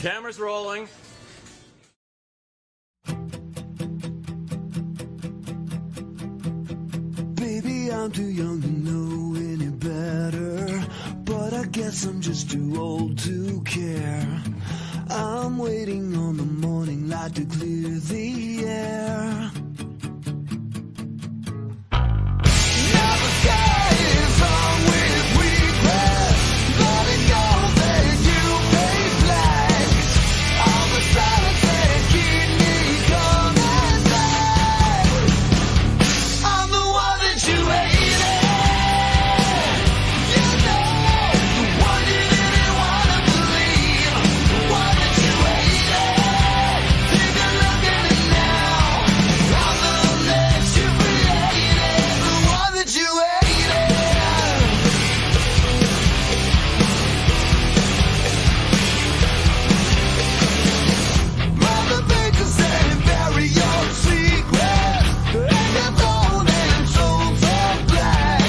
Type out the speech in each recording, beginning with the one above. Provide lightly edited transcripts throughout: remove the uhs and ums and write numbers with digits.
Camera's rolling. Baby, I'm too young to know any better, but I guess I'm just too old to care. I'm waiting on the morning light to clear the air. Now the sky is hung with regret, letting go that you pay flags. All the silence that keep me coming back. I'm the one that you hated. You know, the one you didn't want to believe. The one that you hated. Take a look at it now. I'm the one that you created. The one that you hated. Mother Baker said, bury your secret. And your gold and souls are black.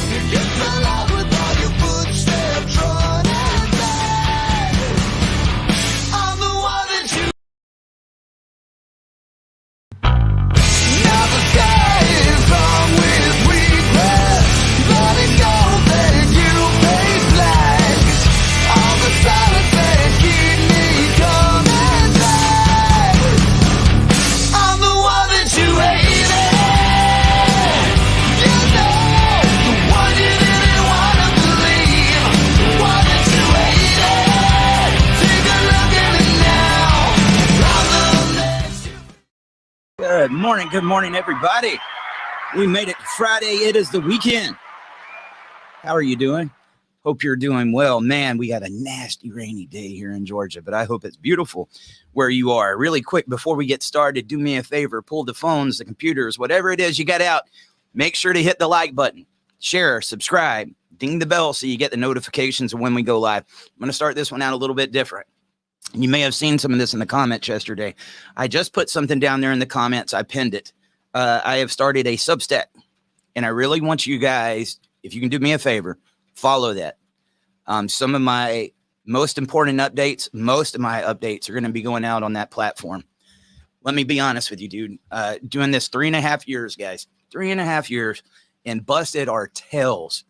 You get fell out with all your footsteps running back. I'm the one that you. Now the sky is hung with regret, letting go that you pay flags. All the silence that keep me coming back. I'm the one that you hated. You know, the one you didn't want to believe. The one that you hated. Take a look at it now. I'm the one that you. Good morning, everybody. We made it Friday. It is the weekend. How are you doing? Hope you're doing well. Man, we got a nasty rainy day here in Georgia, but I hope it's beautiful where you are. Really quick, before we get started, do me a favor, pull the phones, the computers, whatever it is you got out. Make sure to hit the like button, share, subscribe, ding the bell so you get the notifications of when we go live. I'm going to start this one out a little bit different. You may have seen some of this in the comments yesterday. I just put something down there in the comments. I pinned it. I have started a Substack, and I really want you guys, if you can do me a favor, follow that. Some of my most important updates, most of my updates are going to be going out on that platform. Let me be honest with you, dude. Doing this 3.5 years, guys, 3.5 years, and busted our tails.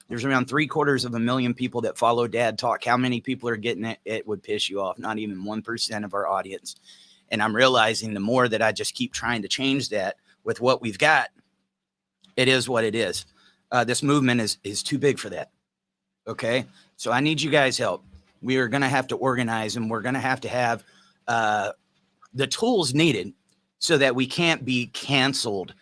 There's around 750,000 people that follow Dad Talk. How many people are getting it? It would piss you off. Not even 1% of our audience. And I'm realizing the more that I just keep trying to change that with what we've got, it is what it is. This movement is too big for that. Okay. So I need you guys' help. We are going to have to organize, and we're going to have the tools needed so that we can't be canceled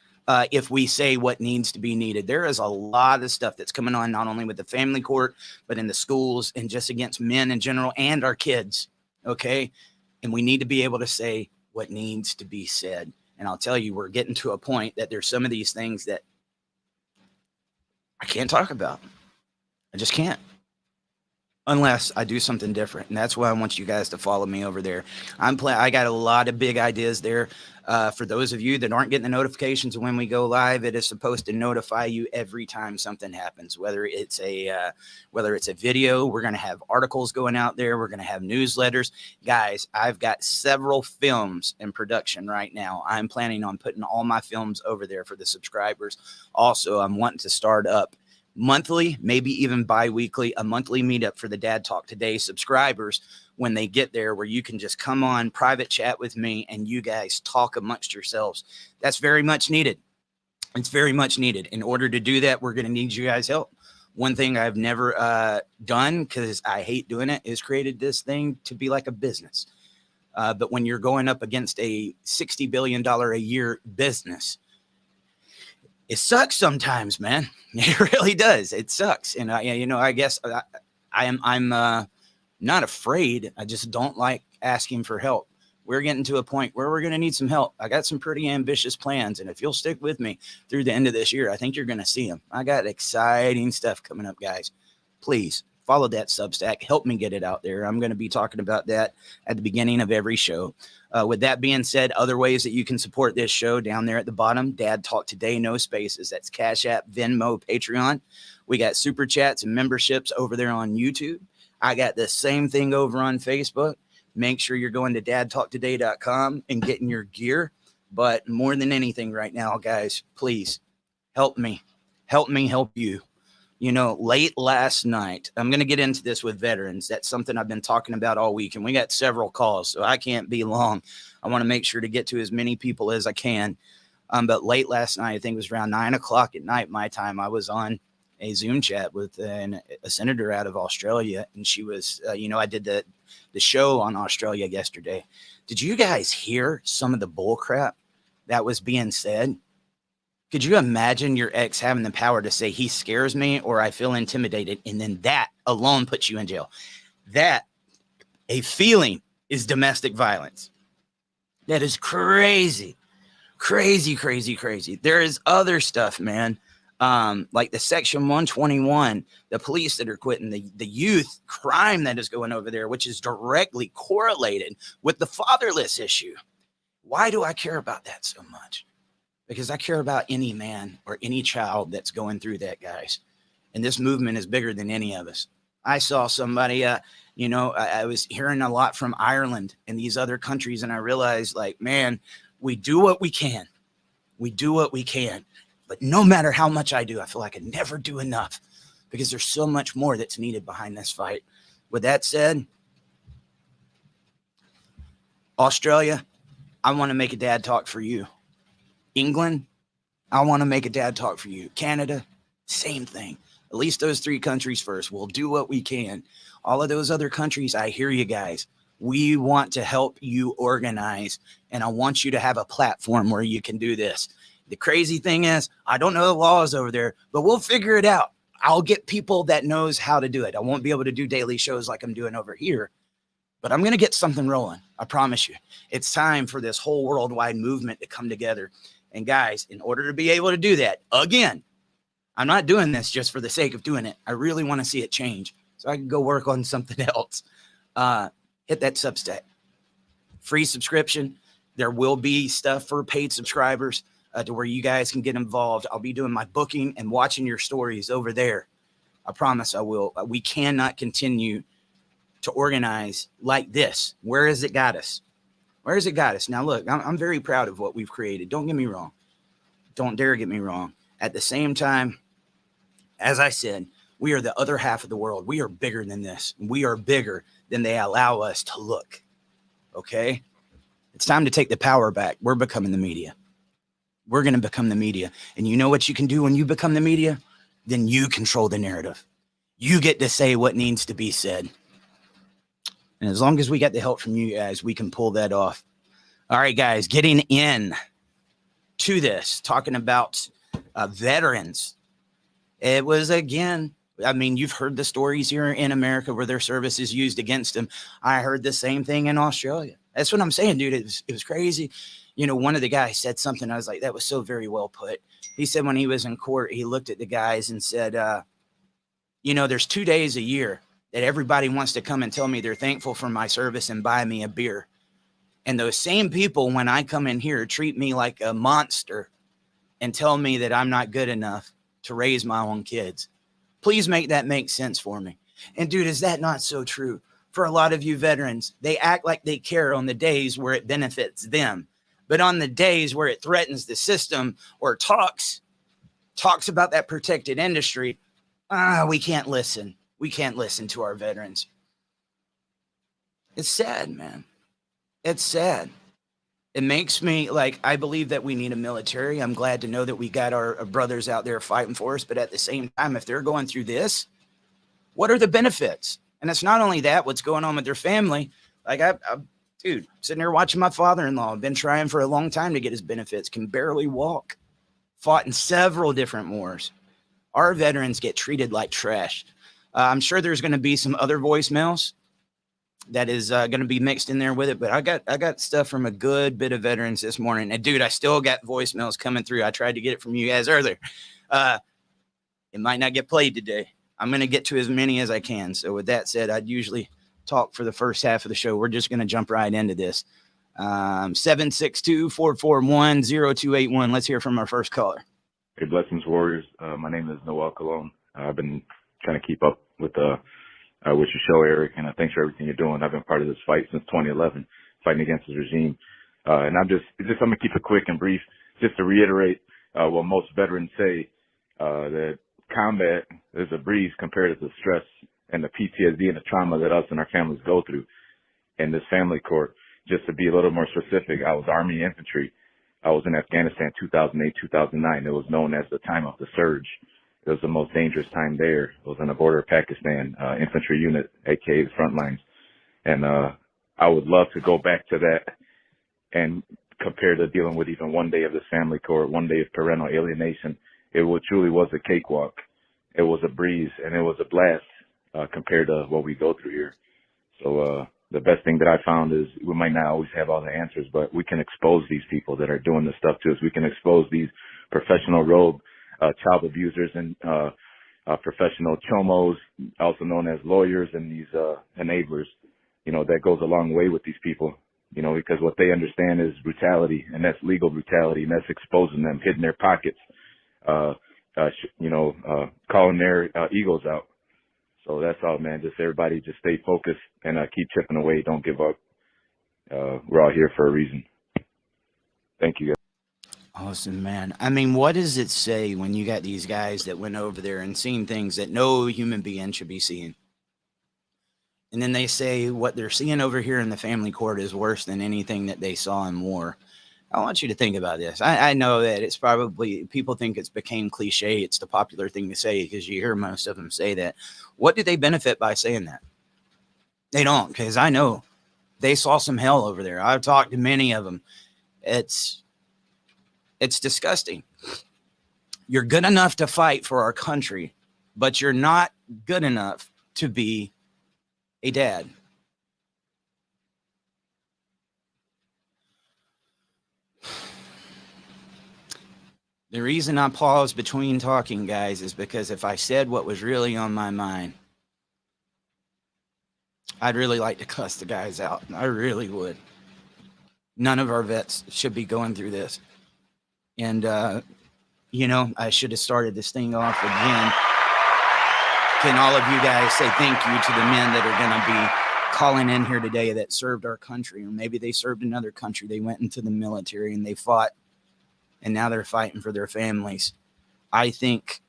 if we say what needs to be needed. There is a lot of stuff that's coming on, not only with the family court, but in the schools and just against men in general and our kids. Okay. And we need to be able to say what needs to be said. And I'll tell you, we're getting to a point that there's some of these things that I can't talk about. I just can't. Unless I do something different. And that's why I want you guys to follow me over there. I got a lot of big ideas there. For those of you that aren't getting the notifications when we go live, it is supposed to notify you every time something happens, whether it's a video. We're going to have articles going out there. We're going to have newsletters. Guys, I've got several films in production right now. I'm planning on putting all my films over there for the subscribers. Also, I'm wanting to start up monthly, maybe even bi-weekly, a monthly meetup for the Dad Talk Today subscribers when they get there, where you can just come on private chat with me and you guys talk amongst yourselves. That's very much needed. It's very much needed. In order to do that, we're going to need you guys' help. One thing I've never done, because I hate doing it, is created this thing to be like a business. But when you're going up against a $60 billion a year business, it sucks sometimes, man. It really does. It sucks. And I guess I'm not afraid. I just don't like asking for help. We're getting to a point where we're going to need some help. I got some pretty ambitious plans. And if you'll stick with me through the end of this year, I think you're going to see them. I got exciting stuff coming up, guys. Please follow that Substack. Help me get it out there. I'm going to be talking about that at the beginning of every show. With that being said, other ways that you can support this show down there at the bottom, Dad Talk Today, no spaces. That's Cash App, Venmo, Patreon. We got super chats and memberships over there on YouTube. I got the same thing over on Facebook. Make sure you're going to dadtalktoday.com and getting your gear. But more than anything right now, guys, please help me. Help me help you. You know, late last night, I'm going to get into this with veterans. That's something I've been talking about all week, and we got several calls, so I can't be long. I want to make sure to get to as many people as I can. But late last night, I think it was around 9 o'clock at night, my time, I was on a Zoom chat with a senator out of Australia, and she was, I did the show on Australia yesterday. Did you guys hear some of the bull crap that was being said? Could you imagine your ex having the power to say he scares me or I feel intimidated, and then that alone puts you in jail? That, a feeling, is domestic violence. That is crazy. Crazy, crazy, crazy. There is other stuff, man. Like the Section 121, the police that are quitting, the youth crime that is going over there, which is directly correlated with the fatherless issue. Why do I care about that so much? Because I care about any man or any child that's going through that, guys. And this movement is bigger than any of us. I saw somebody, I was hearing a lot from Ireland and these other countries, and I realized, like, man, we do what we can. We do what we can. But no matter how much I do, I feel like I never do enough because there's so much more that's needed behind this fight. With that said, Australia, I want to make a dad talk for you. England, I want to make a dad talk for you. Canada, same thing. At least those 3 countries first. We'll do what we can. All of those other countries, I hear you guys. We want to help you organize, and I want you to have a platform where you can do this. The crazy thing is, I don't know the laws over there, but we'll figure it out. I'll get people that knows how to do it. I won't be able to do daily shows like I'm doing over here, but I'm going to get something rolling. I promise you. It's time for this whole worldwide movement to come together. And guys, in order to be able to do that, again, I'm not doing this just for the sake of doing it. I really want to see it change so I can go work on something else. Hit that Substack. Free subscription. There will be stuff for paid subscribers to where you guys can get involved. I'll be doing my booking and watching your stories over there. I promise I will. We cannot continue to organize like this. Where has it got us? Where has it got us? Now, look, I'm very proud of what we've created. Don't get me wrong. Don't dare get me wrong. At the same time, as I said, we are the other half of the world. We are bigger than this. We are bigger than they allow us to look. Okay? It's time to take the power back. We're becoming the media. We're going to become the media. And you know what you can do when you become the media? Then you control the narrative. You get to say what needs to be said. And as long as we get the help from you guys, we can pull that off. All right, guys, getting in to this, talking about veterans. It was, again, I mean, you've heard the stories here in America where their service is used against them. I heard the same thing in Australia. That's what I'm saying, dude. It was crazy. You know, one of the guys said something. I was like, that was so very well put. He said when he was in court, he looked at the guys and said, there's 2 days a year that everybody wants to come and tell me they're thankful for my service and buy me a beer. And those same people, when I come in here, treat me like a monster and tell me that I'm not good enough to raise my own kids. Please make that make sense for me. And dude, is that not so true? For a lot of you veterans, they act like they care on the days where it benefits them. But on the days where it threatens the system or talks about that protected industry, we can't listen. We can't listen to our veterans. It's sad, man. It's sad. It makes me I believe that we need a military. I'm glad to know that we got our brothers out there fighting for us. But at the same time, if they're going through this, what are the benefits? And it's not only that, what's going on with their family. Dude, sitting there watching my father-in-law. I've been trying for a long time to get his benefits. Can barely walk. Fought in several different wars. Our veterans get treated like trash. I'm sure there's going to be some other voicemails that is going to be mixed in there with it. But I got stuff from a good bit of veterans this morning. And dude, I still got voicemails coming through. I tried to get it from you guys earlier. It might not get played today. I'm going to get to as many as I can. So with that said, I'd usually talk for the first half of the show. We're just going to jump right into this. 762-441-0281. Let's hear from our first caller. Hey, Blessings Warriors. My name is Noel Colon. I've been trying to keep up with the with your show, Eric, and thanks for everything you're doing. I've been part of this fight since 2011, fighting against this regime. And I'm gonna keep it quick and brief, just to reiterate what most veterans say, that combat is a breeze compared to the stress and the PTSD and the trauma that us and our families go through. In this family court, just to be a little more specific, I was Army infantry. I was in Afghanistan 2008, 2009. It was known as the time of the surge. It was the most dangerous time there. It was on the border of Pakistan, infantry unit, aka the front lines. And I would love to go back to that and compare to dealing with even one day of this family court, one day of parental alienation. It truly was a cakewalk. It was a breeze, and it was a blast compared to what we go through here. So the best thing that I found is we might not always have all the answers, but we can expose these people that are doing this stuff to us. We can expose these professional rogue child abusers and professional chomos, also known as lawyers, and these enablers. You know, that goes a long way with these people, you know, because what they understand is brutality, and that's legal brutality, and that's exposing them, hitting their pockets, calling their egos out. So that's all, man. Just everybody just stay focused and keep chipping away. Don't give up. We're all here for a reason. Thank you, guys. Awesome, man. I mean, what does it say when you got these guys that went over there and seen things that no human being should be seeing? And then they say what they're seeing over here in the family court is worse than anything that they saw in war. I want you to think about this. I know that it's probably, people think it's became cliche. It's the popular thing to say because you hear most of them say that. What do they benefit by saying that? They don't, because I know they saw some hell over there. I've talked to many of them. It's disgusting. You're good enough to fight for our country, but you're not good enough to be a dad. The reason I paused between talking, guys, is because if I said what was really on my mind, I'd really like to cuss the guys out. I really would. None of our vets should be going through this. And, I should have started this thing off again. Can all of you guys say thank you to the men that are going to be calling in here today that served our country, or maybe they served another country. They went into the military and they fought, and now they're fighting for their families. I think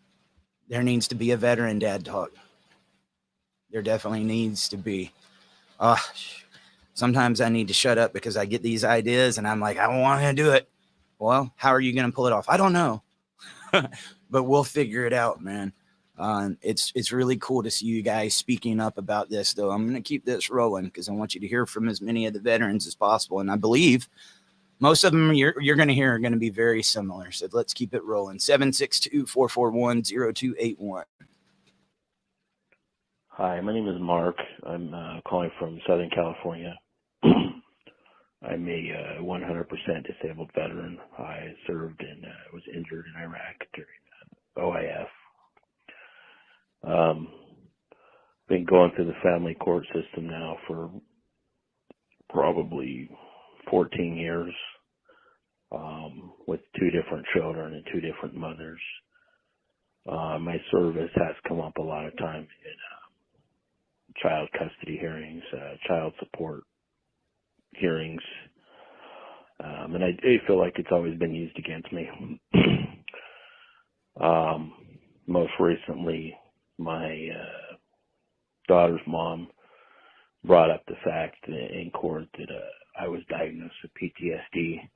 there needs to be a veteran dad talk. There definitely needs to be. Sometimes I need to shut up because I get these ideas and I'm like, I don't want to do it. Well, how are you going to pull it off? I don't know, but we'll figure it out, man. It's really cool to see you guys speaking up about this, though. I'm going to keep this rolling because I want you to hear from as many of the veterans as possible. And I believe most of them you're going to hear are going to be very similar. So let's keep it rolling. 762-441-0281. Hi, my name is Mark. I'm calling from Southern California. I'm a 100% disabled veteran. I served and was injured in Iraq during OIF. Been going through the family court system now for probably 14 years, with 2 different children and 2 different mothers. My service has come up a lot of times in child custody hearings, child support hearings, and I feel like it's always been used against me. Most recently, my daughter's mom brought up the fact in court that I was diagnosed with PTSD,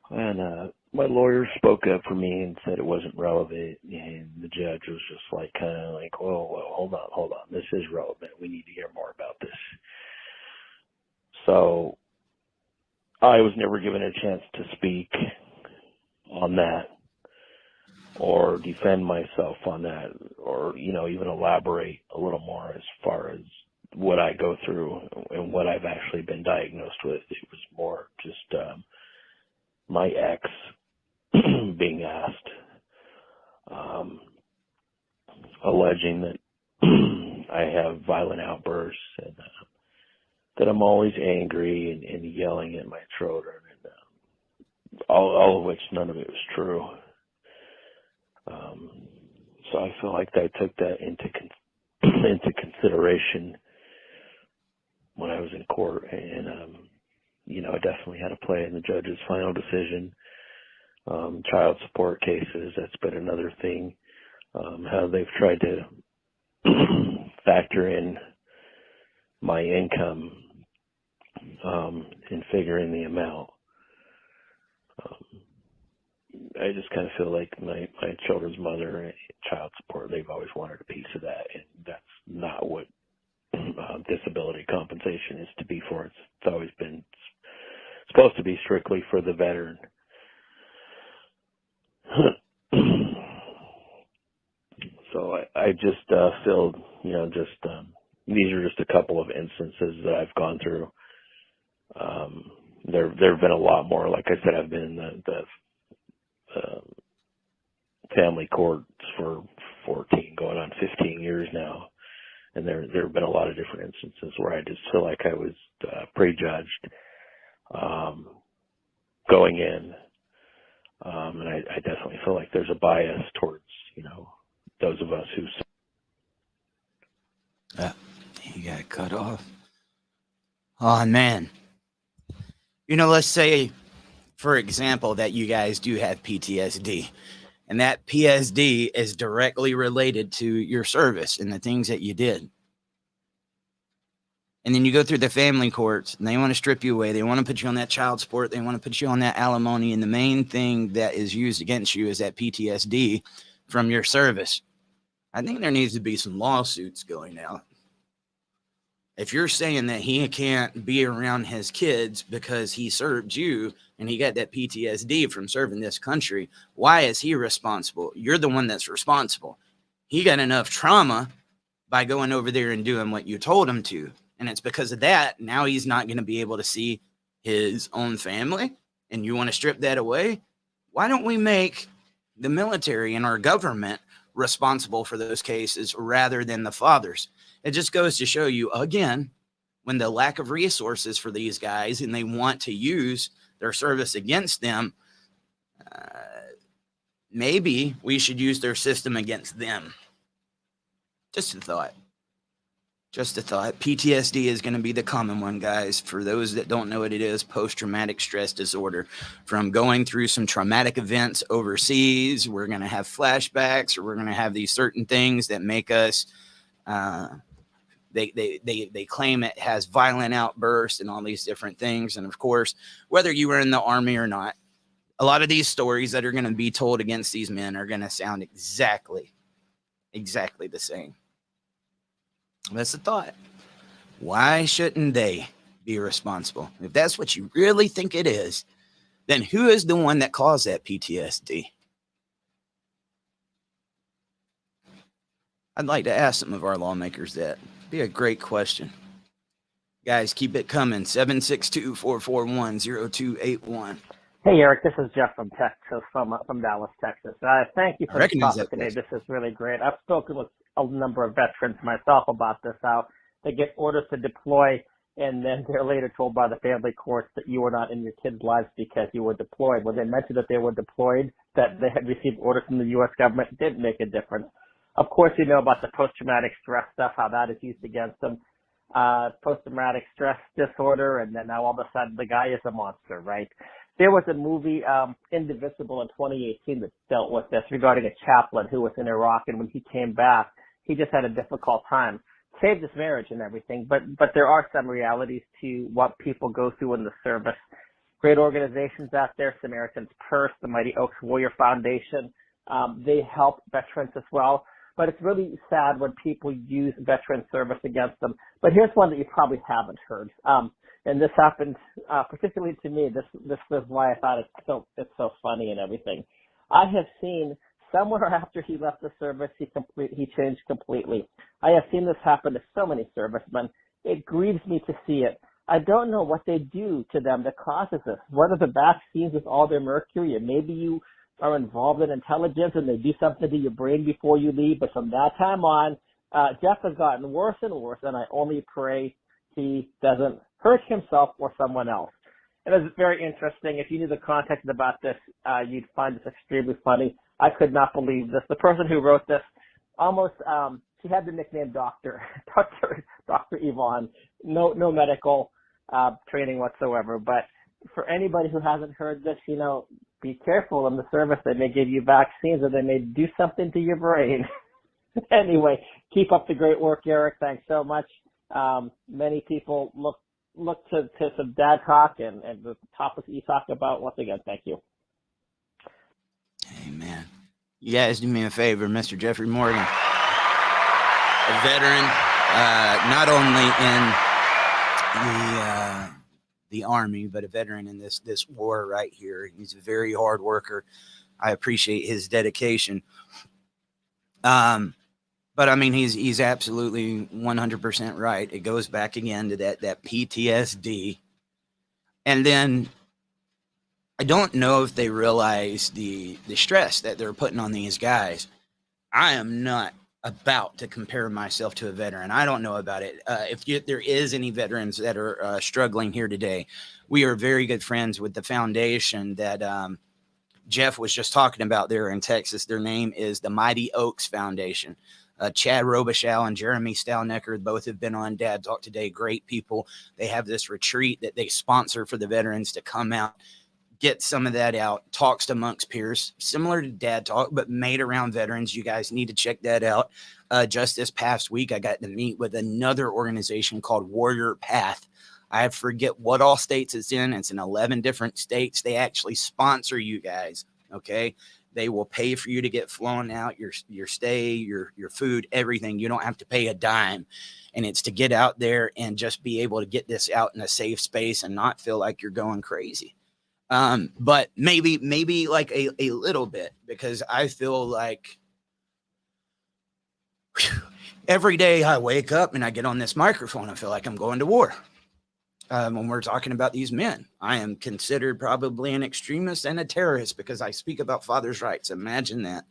and my lawyer spoke up for me and said it wasn't relevant, and the judge was just like, kind of like, well, hold on, this is relevant. We need to hear more about this. So I was never given a chance to speak on that or defend myself on that, or, even elaborate a little more as far as what I go through and what I've actually been diagnosed with. It was more just my ex being asked, alleging that I have violent outbursts and that I'm always angry and yelling at my children, and all of which none of it was true. So I feel like I took that into into consideration when I was in court, and it definitely had a play in the judge's final decision. Child support cases, that's been another thing. How they've tried to factor in my income in figuring the amount. I just kind of feel like my children's mother and child support, they've always wanted a piece of that, and that's not what disability compensation is to be for. It's always been supposed to be strictly for the veteran. So I just feel, these are just a couple of instances that I've gone through. There have been a lot more. Like I said, I've been in the family courts for 14, going on 15 years now. And there have been a lot of different instances where I just feel like I was prejudged going in. And I definitely feel like there's a bias towards, those of us who. You got cut off. Oh, man. Let's say, for example, that you guys do have PTSD. And that PSD is directly related to your service and the things that you did. And then you go through the family courts and they want to strip you away. They want to put you on that child support. They want to put you on that alimony. And the main thing that is used against you is that PTSD from your service. I think there needs to be some lawsuits going out. If you're saying that he can't be around his kids because he served you and he got that PTSD from serving this country, why is he responsible? You're the one that's responsible. He got enough trauma by going over there and doing what you told him to. And it's because of that, now he's not going to be able to see his own family, and you want to strip that away? Why don't we make the military and our government responsible for those cases rather than the fathers? It just goes to show you, again, when the lack of resources for these guys and they want to use their service against them, maybe we should use their system against them. Just a thought. Just a thought. PTSD is going to be the common one, guys. For those that don't know what it is, post-traumatic stress disorder. From going through some traumatic events overseas, we're going to have flashbacks, or we're going to have these certain things that make us, they claim it has violent outbursts and all these different things. And of course, whether you were in the Army or not, a lot of these stories that are going to be told against these men are going to sound exactly the same. That's the thought. Why shouldn't they be responsible? If that's what you really think it is, then who is the one that caused that PTSD? I'd like to ask some of our lawmakers that. Be a great question. Guys, keep it coming. 762-441-0281. Hey, Eric, this is Jeff from Texas, from Dallas, Texas. Thank you for the topic today. This is really great. I've spoken with a number of veterans myself about this, how they get orders to deploy, and then they're later told by the family courts that you were not in your kids' lives because you were deployed. When they mentioned that they were deployed, that they had received orders from the U.S. government, it didn't make a difference. Of course, you know about the post-traumatic stress stuff, how that is used against them. Post-traumatic stress disorder, and then now all of a sudden the guy is a monster, right? There was a movie, Indivisible, in 2018 that dealt with this regarding a chaplain who was in Iraq, and when he came back, he just had a difficult time. Saved his marriage and everything, but there are some realities to what people go through in the service. Great organizations out there, Samaritan's Purse, the Mighty Oaks Warrior Foundation, they help veterans as well. But it's really sad when people use veteran service against them. But here's one that you probably haven't heard. And this happened particularly to me. This is why I thought it's so funny and everything. I have seen somewhere after he left the service, he changed completely. I have seen this happen to so many servicemen. It grieves me to see it. I don't know what they do to them that causes this. Whether the vaccines with all their mercury, and maybe you are involved in intelligence and they do something to your brain before you leave. But from that time on, Jeff has gotten worse and worse, and I only pray he doesn't hurt himself or someone else. And it's very interesting. If you knew the context about this, you'd find this extremely funny. I could not believe this. The person who wrote this almost she had the nickname Doctor, Dr. Yvonne. No medical training whatsoever. But for anybody who hasn't heard this, be careful in the service. They may give you vaccines or they may do something to your brain. Anyway, keep up the great work, Eric. Thanks so much. Many people look to some dad talk and the topics you talk about. Once again, thank you. Amen. You guys do me a favor, Mr. Jeffrey Morgan, a veteran, not only in the Army, but a veteran in this war right here. He's a very hard worker. I appreciate his dedication. But I mean, he's absolutely 100% right. It goes back again to that PTSD. And then I don't know if they realize the stress that they're putting on these guys. I am not about to compare myself to a veteran. I don't know about it. If there is any veterans that are struggling here today, we are very good friends with the foundation that Jeff was just talking about there in Texas. Their name is the Mighty Oaks Foundation. Chad Robichaux and Jeremy Stalnecker both have been on Dad Talk today. Great people. They have this retreat that they sponsor for the veterans to come out, get some of that out, talks amongst peers, similar to Dad Talk, but made around veterans. You guys need to check that out. Just this past week, I got to meet with another organization called Warrior Path. I forget what all states it's in. It's in 11 different states. They actually sponsor you guys, okay? They will pay for you to get flown out, your stay, your food, everything. You don't have to pay a dime. And it's to get out there and just be able to get this out in a safe space and not feel like you're going crazy. But maybe like a little bit, because I feel like every day I wake up and I get on this microphone, I feel like I'm going to war. When we're talking about these men, I am considered probably an extremist and a terrorist because I speak about fathers' rights. Imagine that.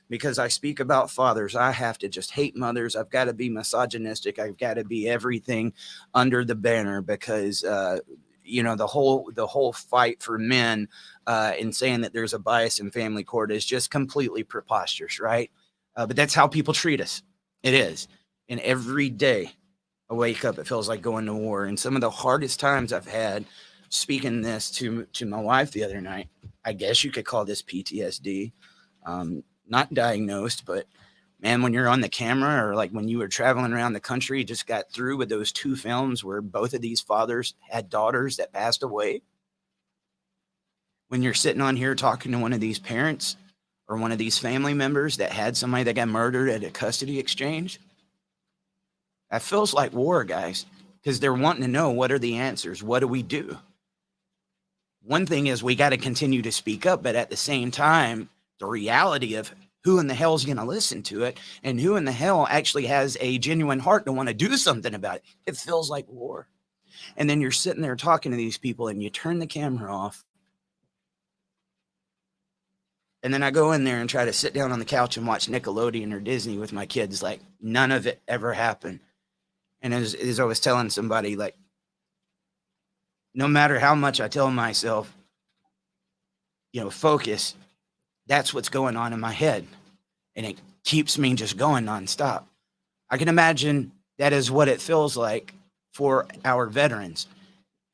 Because I speak about fathers, I have to just hate mothers. I've got to be misogynistic. I've got to be everything under the banner because, the whole fight for men and saying that there's a bias in family court is just completely preposterous, right? But that's how people treat us. It is. And every day I wake up, it feels like going to war. And some of the hardest times I've had speaking this to my wife the other night, I guess you could call this PTSD, not diagnosed, but man, when you're on the camera or like when you were traveling around the country, just got through with those 2 films where both of these fathers had daughters that passed away. When you're sitting on here talking to one of these parents or one of these family members that had somebody that got murdered at a custody exchange, that feels like war, guys, because they're wanting to know, what are the answers? What do we do? One thing is we got to continue to speak up, but at the same time, the reality of who in the hell is going to listen to it and who in the hell actually has a genuine heart to want to do something about it. It feels like war. And then you're sitting there talking to these people and you turn the camera off. And then I go in there and try to sit down on the couch and watch Nickelodeon or Disney with my kids. Like none of it ever happened. And as I was telling somebody, like, no matter how much I tell myself, focus, that's what's going on in my head. And it keeps me just going nonstop. I can imagine that is what it feels like for our veterans.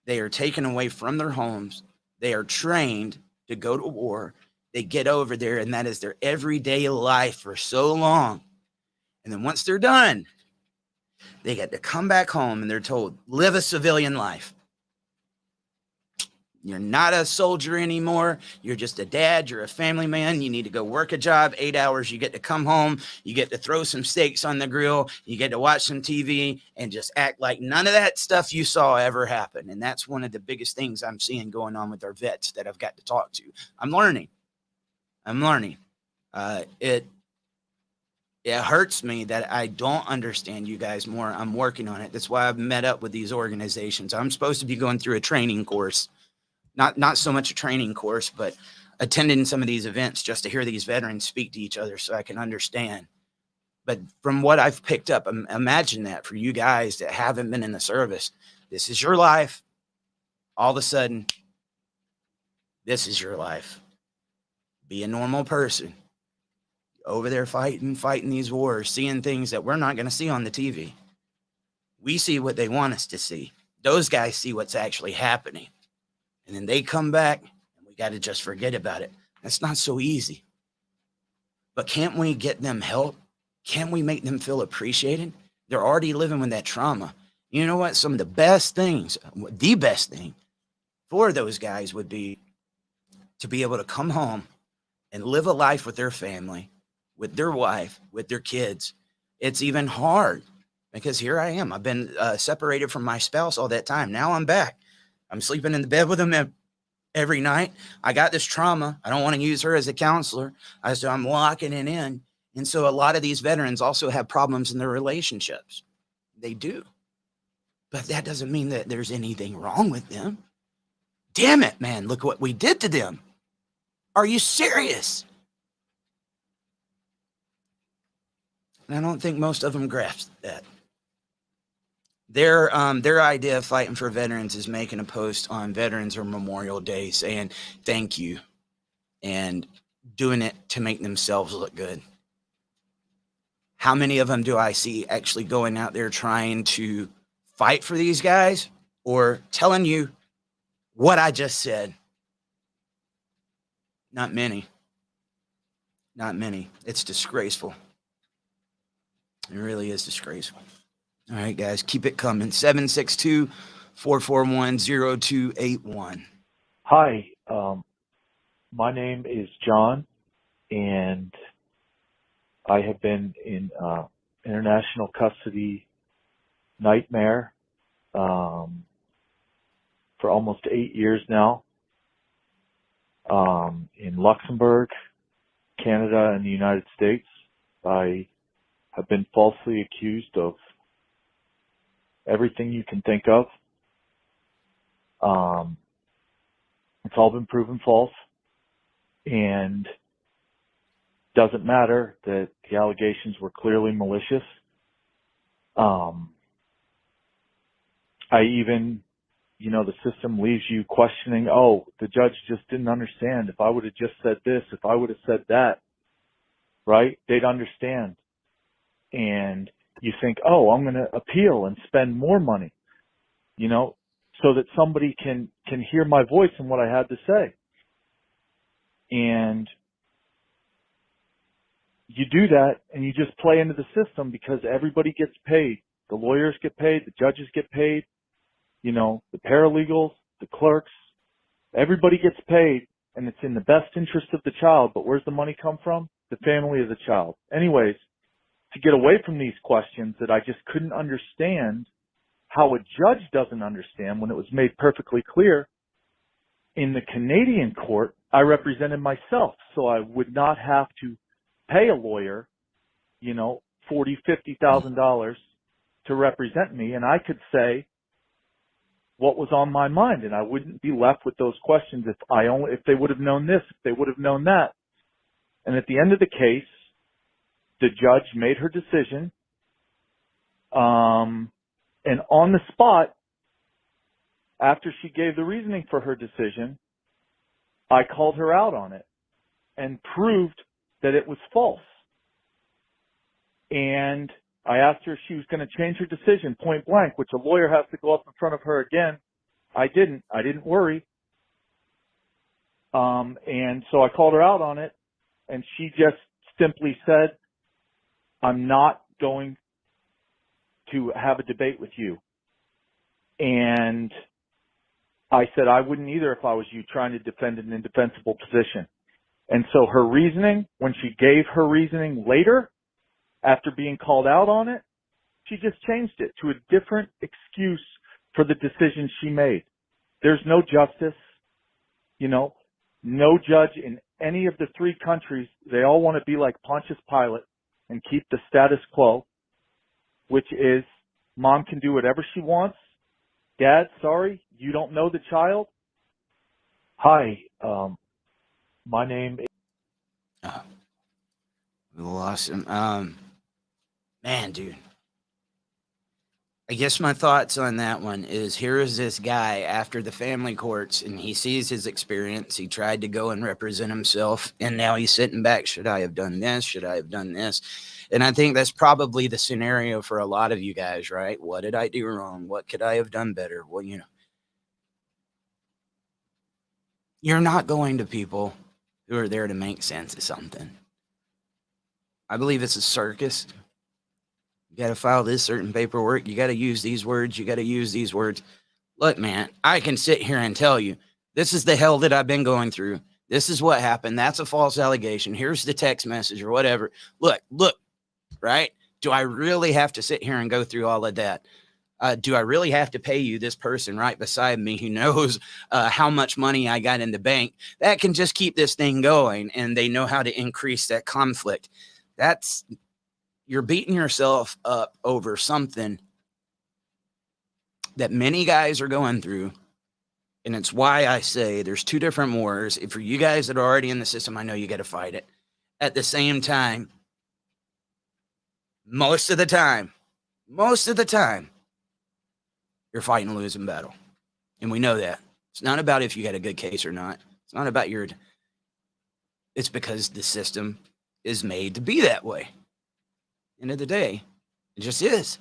They are taken away from their homes. They are trained to go to war. They get over there, and that is their everyday life for so long. And then once they're done, they get to come back home and they're told, live a civilian life. You're not a soldier anymore. You're just a dad. You're a family man. You need to go work a job, 8 hours. You get to come home. You get to throw some steaks on the grill. You get to watch some TV and just act like none of that stuff you saw ever happened. And that's one of the biggest things I'm seeing going on with our vets that I've got to talk to. I'm learning. It hurts me that I don't understand you guys more. I'm working on it. That's why I've met up with these organizations. I'm supposed to be going through a training course, not so much a training course, but attending some of these events just to hear these veterans speak to each other so I can understand. But from what I've picked up, imagine that for you guys that haven't been in the service, this is your life. All of a sudden, this is your life. Be a normal person. over there fighting these wars, seeing things that we're not going to see on the TV. We see what they want us to see. Those guys see what's actually happening. And then they come back and we got to just forget about it. That's not so easy. But can't we get them help? Can't we make them feel appreciated? They're already living with that trauma. You know what? Some of the best thing for those guys would be to be able to come home and live a life with their family, with their wife, with their kids. It's even hard because here I am. I've been separated from my spouse all that time. Now I'm back. I'm sleeping in the bed with them every night. I got this trauma. I don't want to use her as a counselor. So I'm locking it in. And so a lot of these veterans also have problems in their relationships. They do. But that doesn't mean that there's anything wrong with them. Damn it, man. Look what we did to them. Are you serious? And I don't think most of them grasp that. Their idea of fighting for veterans is making a post on Veterans or Memorial Day saying thank you and doing it to make themselves look good. How many of them do I see actually going out there trying to fight for these guys or telling you what I just said? Not many. Not many. It's disgraceful. It really is disgraceful. All right, guys, keep it coming. 762-441-0281. Hi, my name is John, and I have been in international custody nightmare for almost 8 years now, in Luxembourg, Canada, and the United States. I have been falsely accused of everything you can think of. It's all been proven false, and doesn't matter that the allegations were clearly malicious. I even, the system leaves you questioning, oh, the judge just didn't understand. If I would have just said this, if I would have said that, right, they'd understand. And you think, oh, I'm going to appeal and spend more money, so that somebody can hear my voice and what I had to say. And you do that and you just play into the system because everybody gets paid. The lawyers get paid, the judges get paid, the paralegals, the clerks, everybody gets paid, and it's in the best interest of the child. But where's the money come from? The family of the child. Anyways, to get away from these questions that I just couldn't understand how a judge doesn't understand when it was made perfectly clear, in the Canadian court, I represented myself, so I would not have to pay a lawyer, $40,000, $50,000 to represent me, and I could say what was on my mind, and I wouldn't be left with those questions if they would have known this, if they would have known that. And at the end of the case, the judge made her decision, and on the spot, after she gave the reasoning for her decision, I called her out on it and proved that it was false. And I asked her if she was going to change her decision point blank, which a lawyer has to go up in front of her again. I didn't worry. And so I called her out on it, and she just simply said, I'm not going to have a debate with you. And I said I wouldn't either if I was you, trying to defend an indefensible position. And so her reasoning, when she gave her reasoning later, after being called out on it, she just changed it to a different excuse for the decision she made. There's no justice, no judge in any of the three countries. They all want to be like Pontius Pilate and keep the status quo, which is mom can do whatever she wants. Dad, sorry, you don't know the child. Hi, my name is... We lost him. Man, dude. I guess my thoughts on that one is, here is this guy after the family courts, and he sees his experience. He tried to go and represent himself, and now he's sitting back. Should I have done this? Should I have done this? And I think that's probably the scenario for a lot of you guys, right? What did I do wrong? What could I have done better? Well, you're not going to people who are there to make sense of something. I believe it's a circus. You got to file this certain paperwork. You got to use these words. You got to use these words. Look, man, I can sit here and tell you, this is the hell that I've been going through. This is what happened. That's a false allegation. Here's the text message or whatever. Look, right? Do I really have to sit here and go through all of that? Do I really have to pay you, this person right beside me who knows how much money I got in the bank that can just keep this thing going, and they know how to increase that conflict? You're beating yourself up over something that many guys are going through. And it's why I say there's two different wars. For you guys that are already in the system, I know you got to fight it. At the same time, most of the time, you're fighting a losing battle. And we know that. It's not about if you got a good case or not. It's not about it's because the system is made to be that way. End of the day, it just is.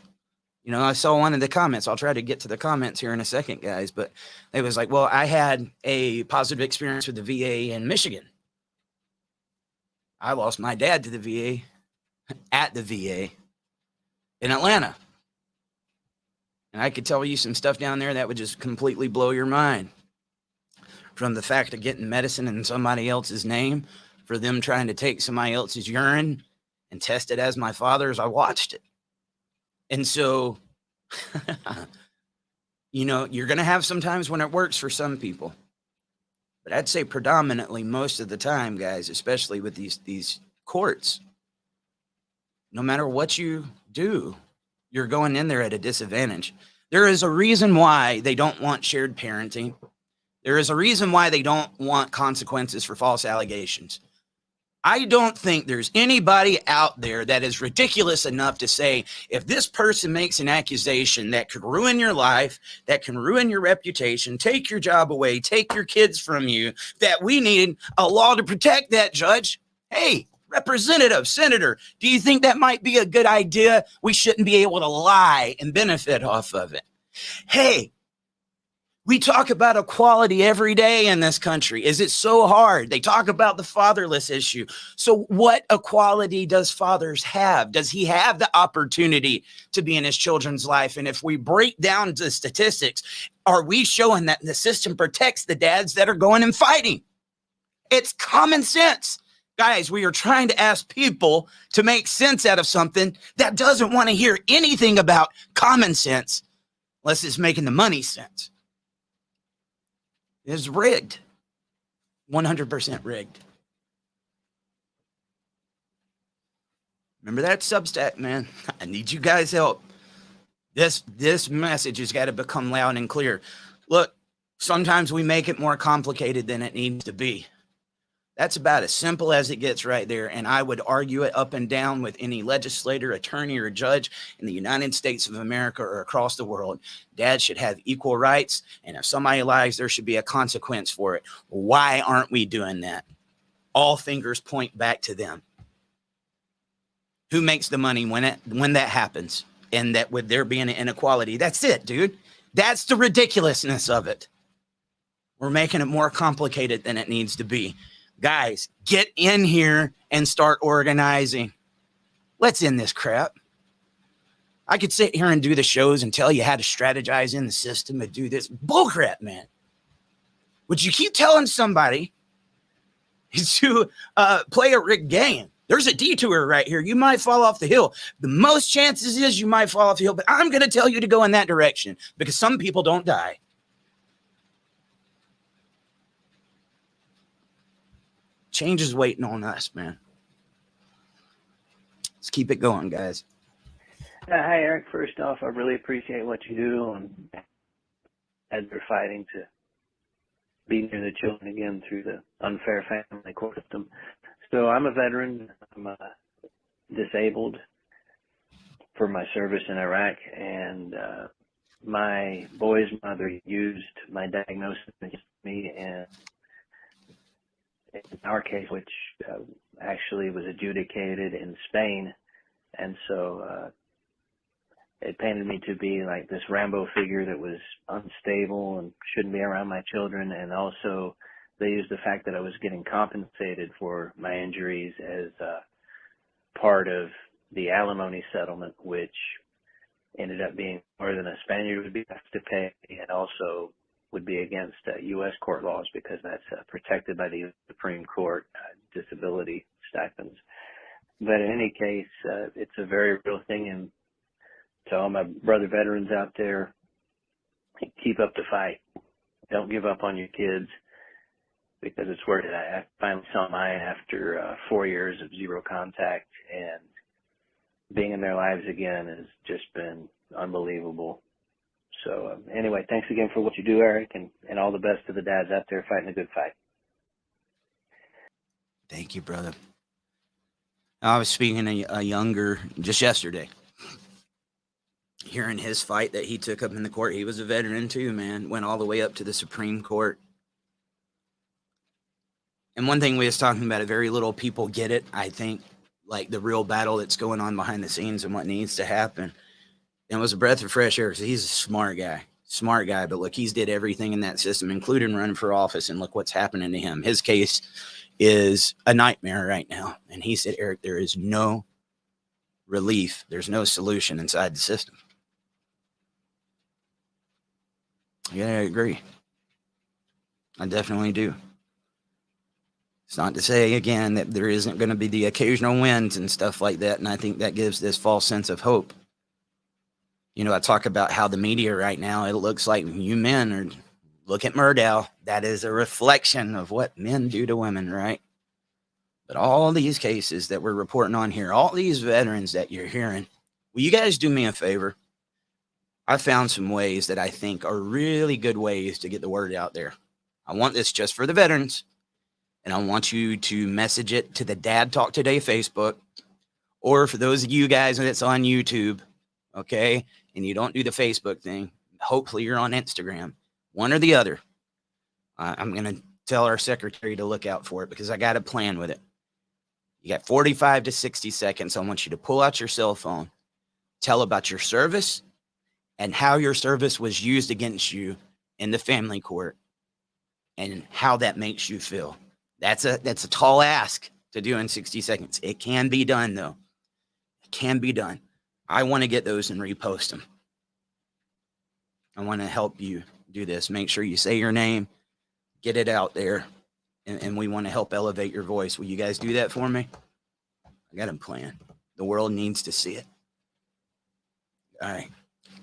I saw one in the comments. I'll try to get to the comments here in a second, guys. But it was like, well, I had a positive experience with the VA in Michigan. I lost my dad to the VA at the VA in Atlanta. And I could tell you some stuff down there that would just completely blow your mind. From the fact of getting medicine in somebody else's name, for them trying to take somebody else's urine and test it as my father's. I watched it. And so, you're going to have some times when it works for some people. But I'd say predominantly most of the time, guys, especially with these courts, no matter what you do, you're going in there at a disadvantage. There is a reason why they don't want shared parenting. There is a reason why they don't want consequences for false allegations. I don't think there's anybody out there that is ridiculous enough to say, if this person makes an accusation that could ruin your life, that can ruin your reputation, take your job away, take your kids from you, that we need a law to protect that, judge. Hey, representative, senator, do you think that might be a good idea? We shouldn't be able to lie and benefit off of it. Hey, we talk about equality every day in this country. Is it so hard? They talk about the fatherless issue. So what equality does fathers have? Does he have the opportunity to be in his children's life? And if we break down the statistics, are we showing that the system protects the dads that are going and fighting? It's common sense. Guys, we are trying to ask people to make sense out of something that doesn't want to hear anything about common sense unless it's making the money sense. It's rigged. 100% rigged. Remember that Substack, man? I need you guys' help. This message has got to become loud and clear. Look, sometimes we make it more complicated than it needs to be. That's about as simple as it gets right there. And I would argue it up and down with any legislator, attorney, or judge in the United States of America or across the world. Dads should have equal rights. And if somebody lies, there should be a consequence for it. Why aren't we doing that? All fingers point back to them. Who makes the money when that happens? And that with there being an inequality, that's it, dude. That's the ridiculousness of it. We're making it more complicated than it needs to be. Guys, get in here and start organizing. Let's end this crap. I could sit here and do the shows and tell you how to strategize in the system and do this. Bullcrap, man. Would you keep telling somebody to play a rigged game? There's a detour right here. You might fall off the hill. The most chances is you might fall off the hill, but I'm going to tell you to go in that direction because some people don't die. Change is waiting on us, man. Let's keep it going, guys. Hi, Eric. First off, I really appreciate what you do and as they're fighting to be near the children again through the unfair family court system. So I'm a veteran. I'm disabled. for my service in Iraq, and my boy's mother used my diagnosis against me, and in our case, which actually was adjudicated in Spain, and so it painted me to be like this Rambo figure that was unstable and shouldn't be around my children, and also they used the fact that I was getting compensated for my injuries as part of the alimony settlement, which ended up being more than a Spaniard would be asked to pay, and also would be against U.S. court laws because that's protected by the Supreme Court disability stipends. But in any case, it's a very real thing, and to all my brother veterans out there, keep up the fight. Don't give up on your kids, because it's worth it. I finally saw mine after 4 years of zero contact, and being in their lives again has just been unbelievable. So anyway, thanks again for what you do, Eric, and all the best to the dads out there fighting a good fight. Thank you, brother. I was speaking to a younger just yesterday, hearing his fight that he took up in the court. He was a veteran too, man. Went all the way up to the Supreme Court. And one thing we was talking about, very little people get it, I think, like the real battle that's going on behind the scenes and what needs to happen. And it was a breath of fresh air, because he's a smart guy. But look, he's did everything in that system, including running for office, and look what's happening to him. His case is a nightmare right now. And he said, Eric, there is no relief. There's no solution inside the system. Yeah, I agree. I definitely do. It's not to say, again, that there isn't going to be the occasional wins and stuff like that, and I think that gives this false sense of hope. You know, I talk about how the media right now, it looks like you men are, look at Murdow. That is a reflection of what men do to women, right? But all these cases that we're reporting on here, all these veterans that you're hearing, will you guys do me a favor? I found some ways that I think are really good ways to get the word out there. I want this just for the veterans. And I want you to message it to the Dad Talk Today Facebook, or for those of you guys that's on YouTube, okay, and you don't do the Facebook thing, hopefully you're on Instagram, one or the other. I'm going to tell our secretary to look out for it, because I got a plan with it. You got 45 to 60 seconds. I want you to pull out your cell phone, tell about your service and how your service was used against you in the family court and how that makes you feel. That's a tall ask to do in 60 seconds. It can be done, though. It can be done. I want to get those and repost them. I want to help you do this. Make sure you say your name, get it out there, and we want to help elevate your voice. Will you guys do that for me? I got a plan. The world needs to see it. All right.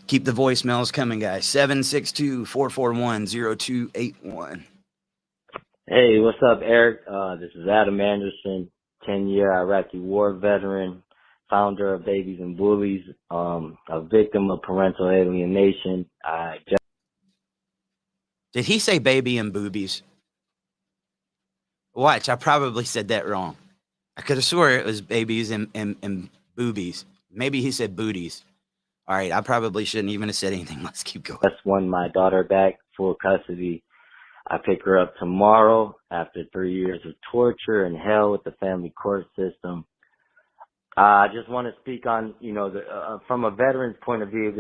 Keep the voicemails coming, guys. 762-441-0281. Hey, what's up, Eric? This is Adam Anderson, 10-year Iraqi war veteran, founder of Babies and Bullies, a victim of parental alienation. Did he say baby and boobies? Watch, I probably said that wrong. I could have swore it was babies and boobies. Maybe he said booties. All right, I probably shouldn't even have said anything. Let's keep going. Just won my daughter back, full custody. I pick her up tomorrow after 3 years of torture and hell with the family court system. I just want to speak on, from a veteran's point of view,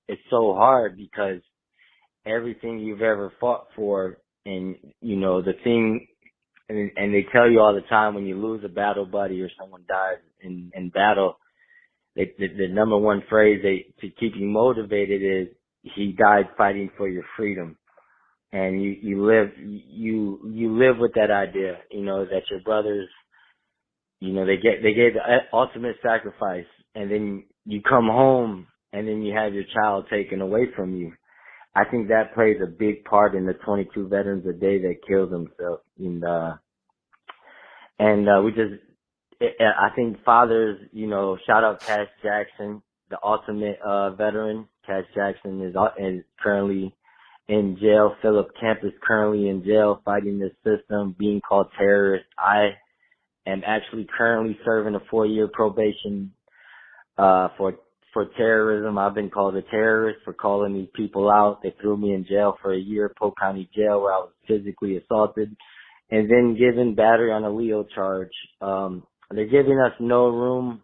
it's so hard, because everything you've ever fought for, and, the thing, and they tell you all the time when you lose a battle buddy or someone dies in battle, the number one phrase to keep you motivated is, he died fighting for your freedom. And you live with that idea, that your brothers, they gave the ultimate sacrifice, and then you come home and then you have your child taken away from you. I think that plays a big part in the 22 veterans a day that kill themselves. I think fathers, shout out Cash Jackson, the ultimate veteran. Cash Jackson is currently in jail. Philip Kemp is currently in jail fighting this system, being called terrorist. I am actually currently serving a 4-year probation for for terrorism. I've been called a terrorist for calling these people out. They threw me in jail for a year, Polk County Jail, where I was physically assaulted, and then given battery on a Leo charge. They're giving us no room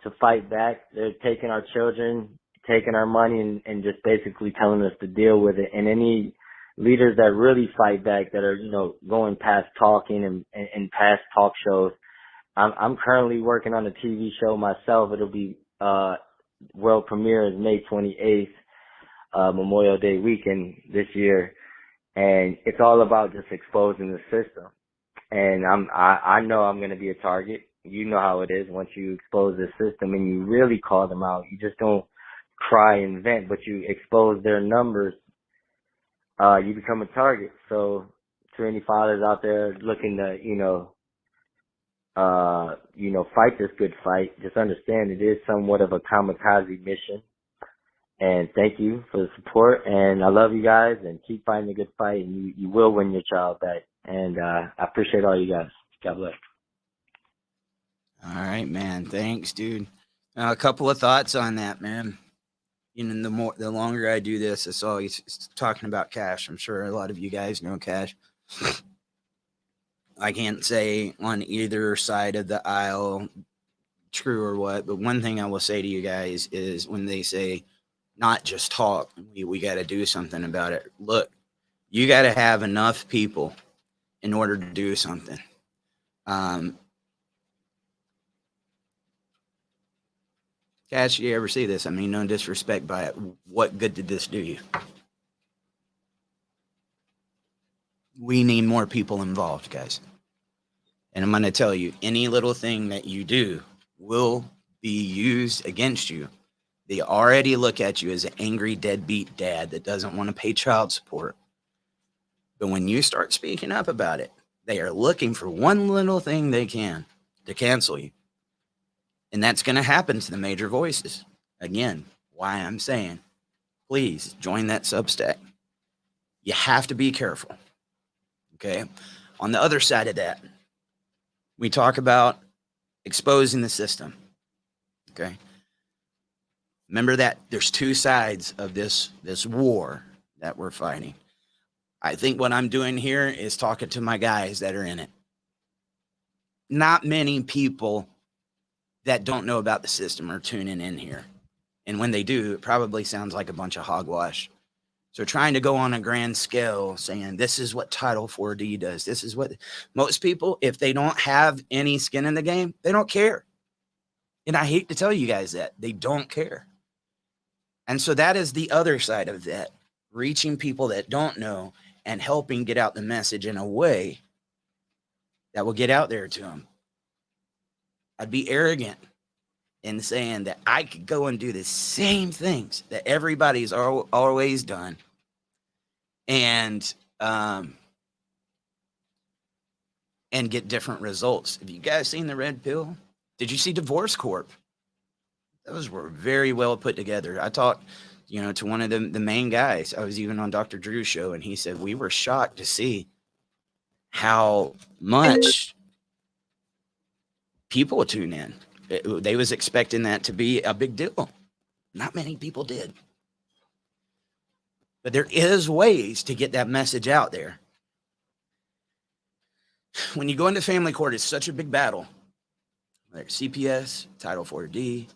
to fight back. They're taking our children, taking our money, and just basically telling us to deal with it. And any leaders that really fight back, that are, you know, going past talking and past talk shows. I'm currently working on a TV show myself. It'll be world premiere is May 28th, Memorial Day weekend this year, and it's all about just exposing the system. And I know I'm going to be a target. You know how it is once you expose the system and you really call them out. You just don't cry and vent, but you expose their numbers. You become a target. So to any fathers out there looking to, fight this good fight, just understand it is somewhat of a kamikaze mission. And thank you for the support. And I love you guys, and keep fighting the good fight, and you will win your child back. And I appreciate all you guys. God bless. All right, man. Thanks, dude. A couple of thoughts on that, man. The longer I do this, it's always talking about Cash. I'm sure a lot of you guys know Cash. I can't say on either side of the aisle true or what, but one thing I will say to you guys is when they say not just talk, we got to do something about it. Look, you got to have enough people in order to do something. Cash, you ever see this? I mean, no disrespect by it. What good did this do you? We need more people involved, guys. And I'm going to tell you, any little thing that you do will be used against you. They already look at you as an angry deadbeat dad that doesn't want to pay child support. But when you start speaking up about it, they are looking for one little thing they can to cancel you. And that's going to happen to the major voices. Again, why I'm saying, please join that Substack. You have to be careful. Okay. On the other side of that, we talk about exposing the system. Okay. Remember that there's two sides of this war that we're fighting. I think what I'm doing here is talking to my guys that are in it. Not many people that don't know about the system are tuning in here. And when they do, it probably sounds like a bunch of hogwash. So trying to go on a grand scale saying this is what Title 4D does. This is what most people, if they don't have any skin in the game, they don't care. And I hate to tell you guys that they don't care. And so that is the other side of that, reaching people that don't know and helping get out the message in a way that will get out there to them. I'd be arrogant in saying that I could go and do the same things that everybody's always done and get different results. Have you guys seen the Red Pill? Did you see Divorce Corp? Those were very well put together. I talked, to one of the main guys. I was even on Dr. Drew's show, and he said we were shocked to see how much people tune in. They was expecting that to be a big deal. Not many people did. But there is ways to get that message out there. When you go into family court, it's such a big battle. Whether it's CPS, Title 4D,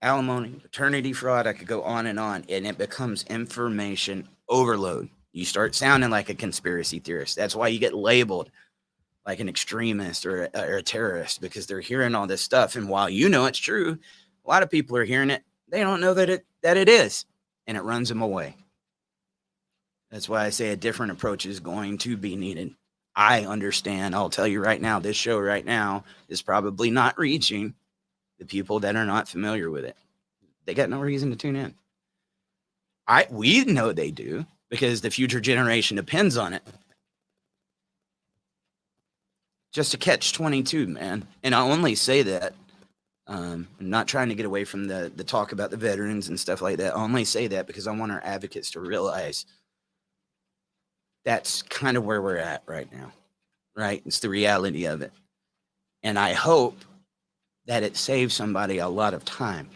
alimony, paternity fraud, I could go on, and it becomes information overload. You start sounding like a conspiracy theorist. That's why you get labeled like an extremist or a terrorist, because they're hearing all this stuff. And while you know it's true, a lot of people are hearing it. They don't know that it is, and it runs them away. That's why I say a different approach is going to be needed. I understand. I'll tell you right now, this show right now is probably not reaching the people that are not familiar with it. They got no reason to tune in. We know they do, because the future generation depends on it. Just a catch-22, man. And I only say that, I'm not trying to get away from the talk about the veterans and stuff like that. I only say that because I want our advocates to realize that's kind of where we're at right now, right? It's the reality of it. And I hope that it saves somebody a lot of time.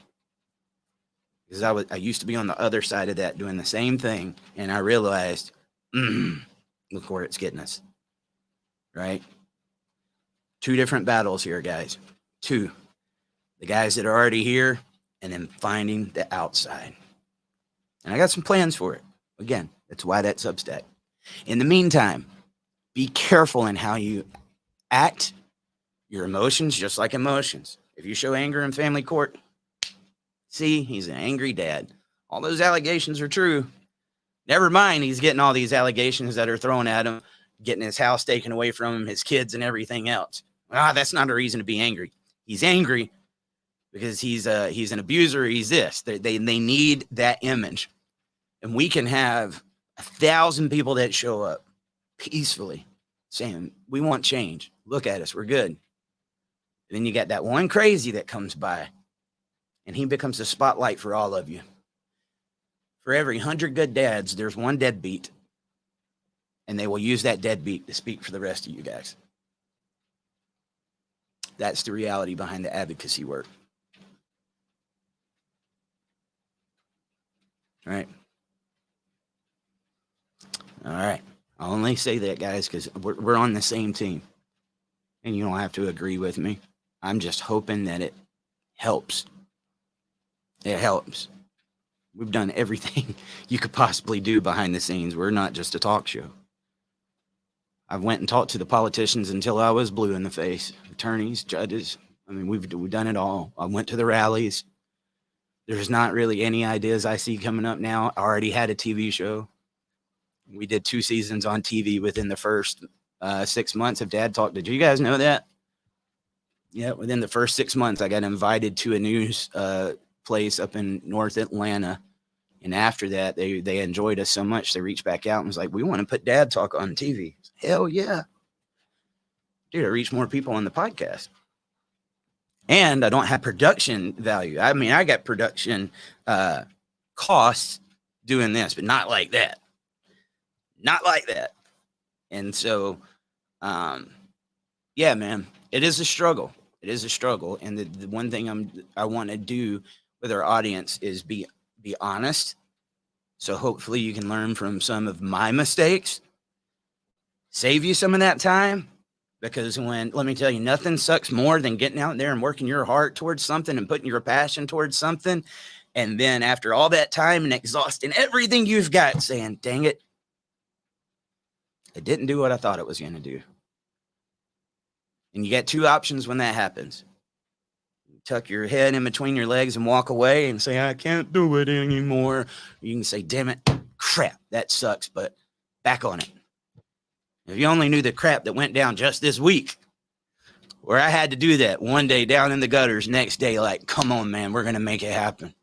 Because I used to be on the other side of that doing the same thing, and I realized, look where it's getting us, right? Two different battles here, guys. Two. The guys that are already here, and then finding the outside. And I got some plans for it. Again, that's why that Substack. In the meantime, be careful in how you act. Your emotions, just like emotions. If you show anger in family court, see, he's an angry dad. All those allegations are true. Never mind, he's getting all these allegations that are thrown at him, getting his house taken away from him, his kids, and everything else. That's not a reason to be angry. He's angry because he's an abuser. He's this. They need that image. And we can have 1,000 people that show up peacefully saying, we want change. Look at us. We're good. And then you got that one crazy that comes by, and he becomes a spotlight for all of you. For every 100 good dads, there's one deadbeat, and they will use that deadbeat to speak for the rest of you guys. That's the reality behind the advocacy work. All right. All right. I only say that, guys, because we're on the same team. And you don't have to agree with me. I'm just hoping that it helps. It helps. We've done everything you could possibly do behind the scenes. We're not just a talk show. I went and talked to the politicians until I was blue in the face. Attorneys, judges. I mean, we've done it all. I went to the rallies. There's not really any ideas I see coming up now. I already had a TV show. We did 2 seasons on TV within the first 6 months of Dad Talk. Did you guys know that? Yeah, within the first 6 months, I got invited to a news place up in North Atlanta. And after that, they enjoyed us so much, they reached back out and was like, we want to put Dad Talk on TV. Hell yeah. Dude, I reached more people on the podcast. And I don't have production value. I mean, I got production costs doing this, but not like that. Not like that. And so, yeah, man, it is a struggle. It is a struggle. And the one thing I want to do with our audience is be honest. So hopefully you can learn from some of my mistakes, save you some of that time. Because let me tell you, nothing sucks more than getting out there and working your heart towards something and putting your passion towards something. And then after all that time and exhausting everything you've got, saying, dang it, it didn't do what I thought it was going to do. And you get 2 options when that happens. You tuck your head in between your legs and walk away and say, I can't do it anymore. You can say, damn it, crap, that sucks, but back on it. If you only knew the crap that went down just this week, where I had to do that one day down in the gutters, next day, like, come on, man, we're going to make it happen.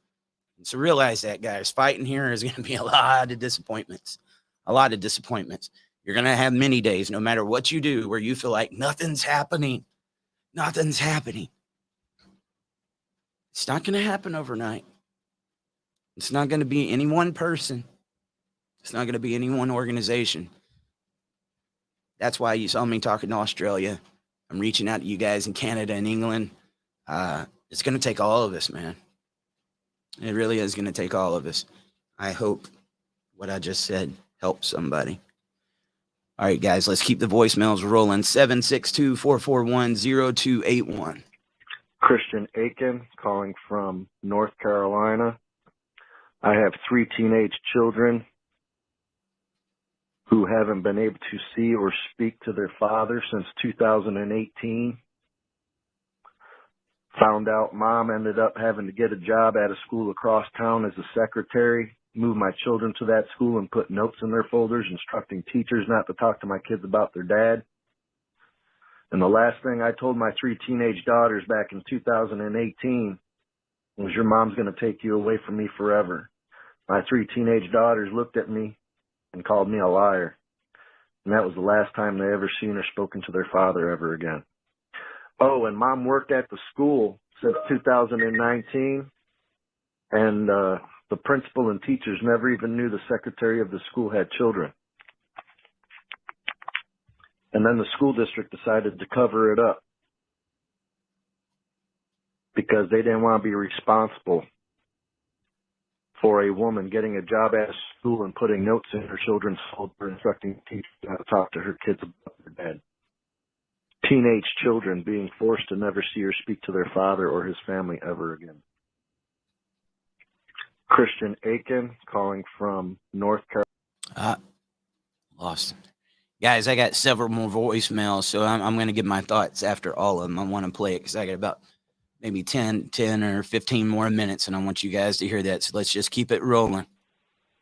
And so realize that, guys, fighting here is going to be a lot of disappointments. A lot of disappointments. You're going to have many days, no matter what you do, where you feel like nothing's happening. Nothing's happening. It's not going to happen overnight. It's not going to be any one person. It's not going to be any one organization. That's why you saw me talking to Australia. I'm reaching out to you guys in Canada and England. It's going to take all of us, man. It really is going to take all of us. I hope what I just said helps somebody. All right, guys, let's keep the voicemails rolling. 762-441-0281. Christian Aiken calling from North Carolina. I have 3 teenage children who haven't been able to see or speak to their father since 2018. Found out mom ended up having to get a job at a school across town as a secretary, moved my children to that school and put notes in their folders instructing teachers not to talk to my kids about their dad. And the last thing I told my 3 teenage daughters back in 2018 was, your mom's going to take you away from me forever. My 3 teenage daughters looked at me and called me a liar. And that was the last time they ever seen or spoken to their father ever again. Oh, and mom worked at the school since 2019, and the principal and teachers never even knew the secretary of the school had children. And then the school district decided to cover it up. because they didn't want to be responsible for a woman getting a job at a school and putting notes in her children's folder instructing teachers how to talk to her kids about their dad. Teenage children being forced to never see or speak to their father or his family ever again. Christian Aiken calling from North Carolina. Lost. Guys, I got several more voicemails, so I'm going to give my thoughts after all of them. I want to play it because I got about maybe 10 or 15 more minutes, and I want you guys to hear that. So let's just keep it rolling.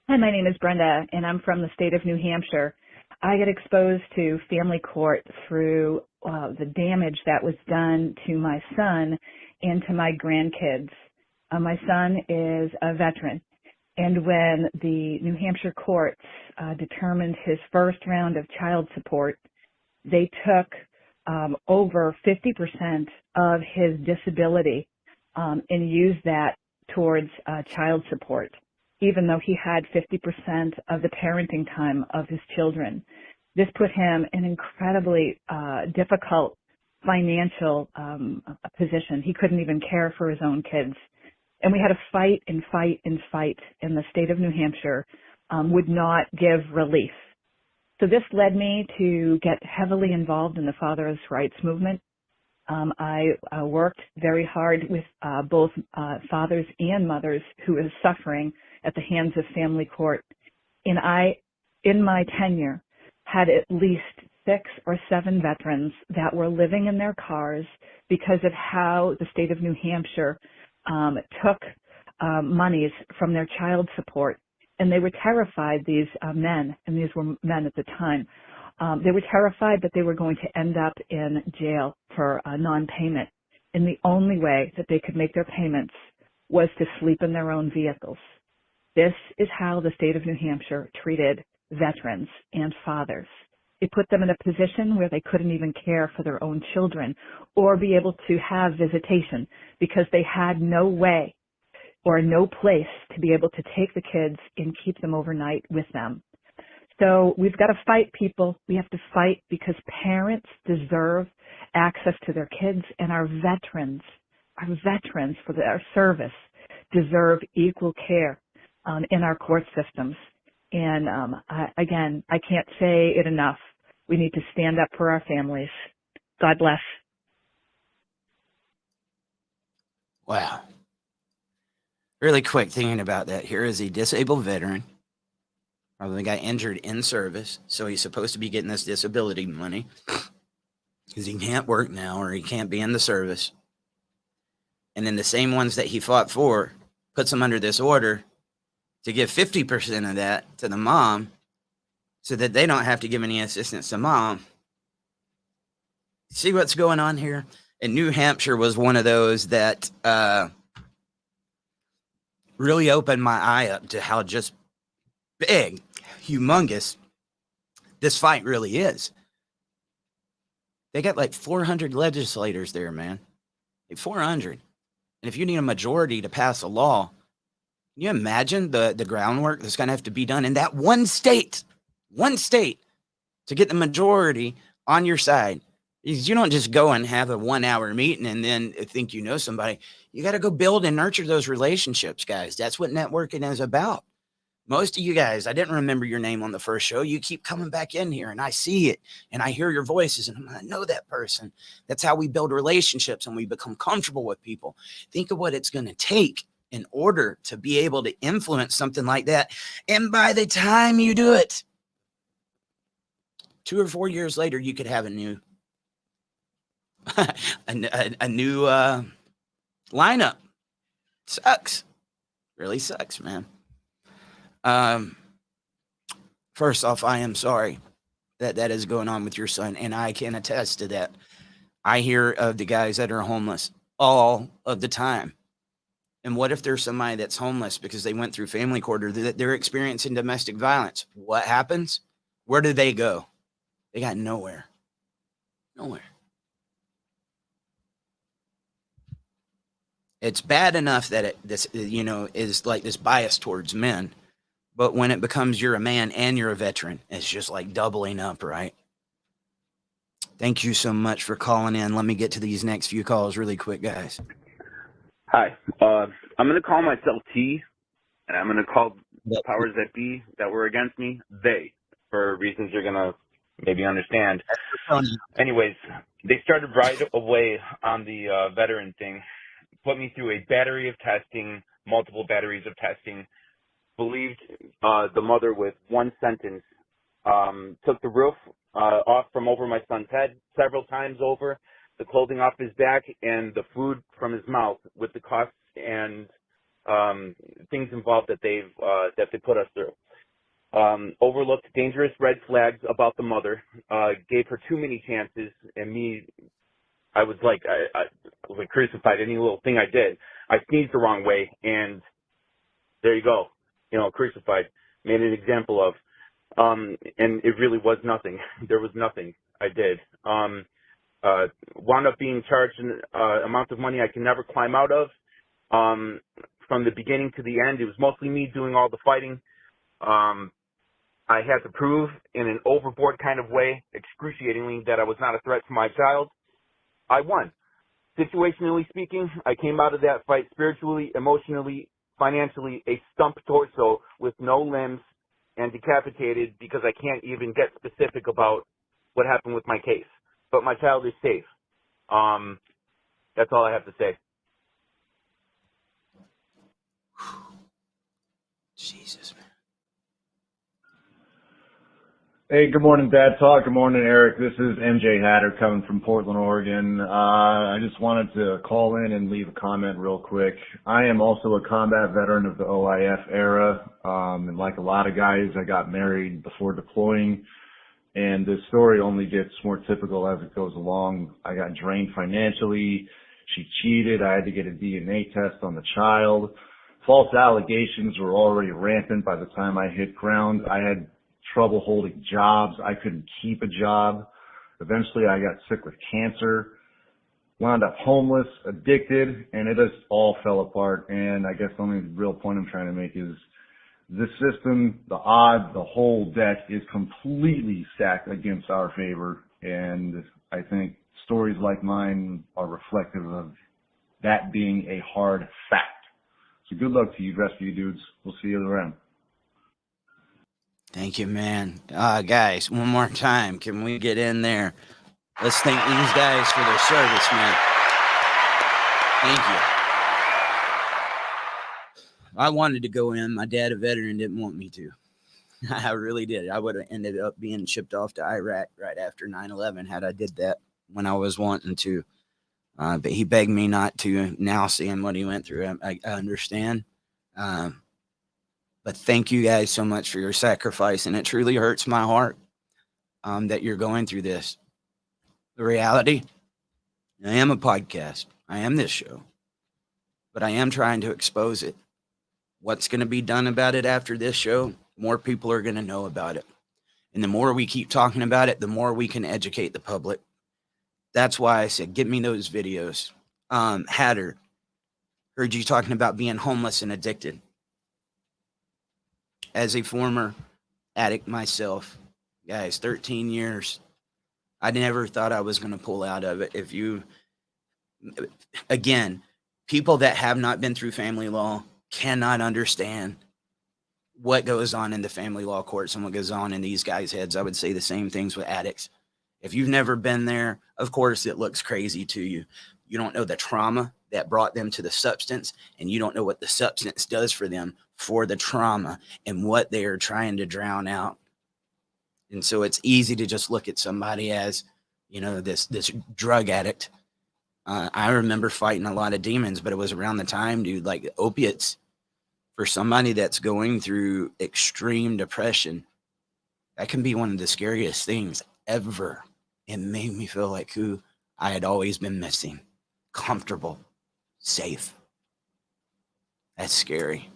Hi, my name is Brenda, and I'm from the state of New Hampshire. I got exposed to family court through the damage that was done to my son and to my grandkids. My son is a veteran, and when the New Hampshire courts determined his first round of child support, they took over 50% of his disability and used that towards child support, even though he had 50% of the parenting time of his children. This put him in an incredibly difficult financial position. He couldn't even care for his own kids. And we had to fight and fight and fight, and the state of New Hampshire would not give relief. So this led me to get heavily involved in the father's rights movement. I worked very hard with both fathers and mothers who were suffering at the hands of family court. And I, in my tenure, had at least 6 or 7 veterans that were living in their cars because of how the state of New Hampshire took monies from their child support. And they were terrified, these men, and these were men at the time, they were terrified that they were going to end up in jail for non-payment. And the only way that they could make their payments was to sleep in their own vehicles. This is how the state of New Hampshire treated veterans and fathers. It put them in a position where they couldn't even care for their own children or be able to have visitation because they had no way or no place to be able to take the kids and keep them overnight with them. So we've got to fight, people. We have to fight because parents deserve access to their kids, and our veterans for their service deserve equal care in our court systems. And again, I can't say it enough. We need to stand up for our families. God bless. Wow. Really quick thinking about that. Here is a disabled veteran. Probably got injured in service, so he's supposed to be getting this disability money because he can't work now or he can't be in the service. And then the same ones that he fought for puts him under this order to give 50% of that to the mom so that they don't have to give any assistance to mom. See what's going on here? And New Hampshire was one of those that really opened my eye up to how just big, humongous this fight really is. They got like 400 legislators there, man. Like 400. And if you need a majority to pass a law, can you imagine the groundwork that's going to have to be done in that one state to get the majority on your side? You don't just go and have a 1-hour meeting and then think you know somebody. You got to go build and nurture those relationships, guys. That's what networking is about. Most of you guys, I didn't remember your name on the first show. You keep coming back in here and I see it and I hear your voices and I know that person. That's how we build relationships and we become comfortable with people. Think of what it's going to take in order to be able to influence something like that. And by the time you do it, 2 or 4 years later, you could have a new lineup. Sucks. Really sucks, man. First off, I am sorry that is going on with your son, and I can attest to that. I hear of the guys that are homeless all of the time. And what if there's somebody that's homeless because they went through family court or that they're experiencing domestic violence? What happens? Where do they go? They got nowhere. Nowhere. It's bad enough that this is like this bias towards men. But when it becomes you're a man and you're a veteran, it's just like doubling up, right? Thank you so much for calling in. Let me get to these next few calls really quick, guys. Hi. I'm going to call myself T, and I'm going to call the powers that be that were against me, they, for reasons you're going to maybe understand. Anyways, they started right away on the veteran thing, put me through a battery of testing, multiple batteries of testing, believed the mother with one sentence, took the roof off from over my son's head several times over, the clothing off his back, and the food from his mouth, with the costs and things involved that they put us through. Overlooked dangerous red flags about the mother, gave her too many chances, and me, I was like crucified. Any little thing I did, I sneezed the wrong way, and there you go, crucified, made an example of, and it really was nothing. There was nothing I did. Wound up being charged an amount of money I can never climb out of. From the beginning to the end, it was mostly me doing all the fighting. I had to prove in an overboard kind of way, excruciatingly, that I was not a threat to my child. I won. Situationally speaking, I came out of that fight spiritually, emotionally, financially, a stumped torso with no limbs and decapitated, because I can't even get specific about what happened with my case. But my child is safe. That's all I have to say. Jesus, man. Hey, good morning, Dad Talk. Good morning, Eric. This is MJ Hatter coming from Portland, Oregon. I just wanted to call in and leave a comment real quick. I am also a combat veteran of the OIF era. And like a lot of guys, I got married before deploying. And this story only gets more typical as it goes along. I got drained financially. She cheated. I had to get a DNA test on the child. False allegations were already rampant by the time I hit ground. I had trouble holding jobs. I couldn't keep a job. Eventually I got sick with cancer, wound up homeless, addicted, and it just all fell apart. And I guess the only real point I'm trying to make is this system, the odds, the whole deck is completely stacked against our favor. And I think stories like mine are reflective of that being a hard fact. So good luck to you, rest of you dudes. We'll see you around. Thank you, man. Guys, one more time. Can we get in there? Let's thank these guys for their service, man. Thank you. I wanted to go in. My dad, a veteran, didn't want me to. I really did. I would have ended up being shipped off to Iraq right after 9/11 had I did that when I was wanting to. But he begged me not to. Now seeing what he went through, I understand. But thank you guys so much for your sacrifice. And it truly hurts my heart that you're going through this. The reality, I am a podcast. I am this show. But I am trying to expose it. What's going to be done about it after this show, more people are going to know about it. And the more we keep talking about it, the more we can educate the public. That's why I said, get me those videos. Hatter, heard you talking about being homeless and addicted. As a former addict myself, guys, 13 years, I never thought I was going to pull out of it. Again, people that have not been through family law cannot understand what goes on in the family law courts and what goes on in these guys' heads. I would say the same things with addicts. If you've never been there, of course, it looks crazy to you. You don't know the trauma that brought them to the substance, and you don't know what the substance does for them for the trauma and what they are trying to drown out. And so it's easy to just look at somebody as, this drug addict. I remember fighting a lot of demons, but it was around the time, dude, like opiates. For somebody that's going through extreme depression, that can be one of the scariest things ever. It made me feel like who I had always been missing. Comfortable, safe. That's scary.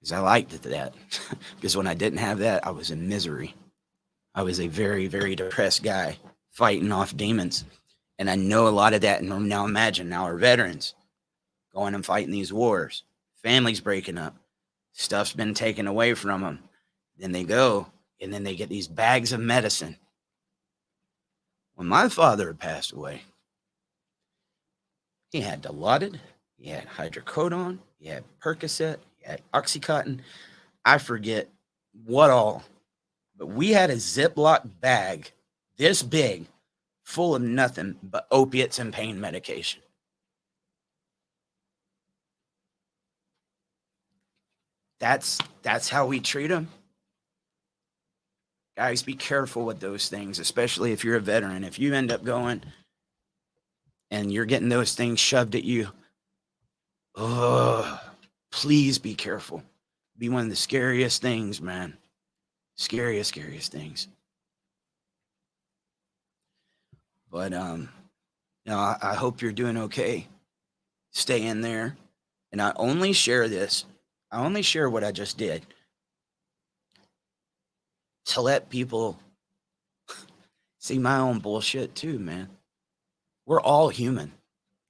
Because I liked that. Because when I didn't have that, I was in misery. I was a very, very depressed guy fighting off demons. And I know a lot of that. And now imagine, now we're veterans going and fighting these wars. Families breaking up. Stuff's been taken away from them. Then they go, and then they get these bags of medicine. When my father had passed away, he had Dilaudid, you had hydrocodone, you had Percocet, you had Oxycontin. I forget what all, but we had a Ziploc bag this big full of nothing but opiates and pain medication. That's how we treat them. Guys, be careful with those things, especially if you're a veteran. If you end up going and you're getting those things shoved at you, please be careful. Be one of the scariest things, man. Scariest things. But I hope you're doing okay. Stay in there. And I only share this. I only share what I just did to let people see my own bullshit too, man. We're all human.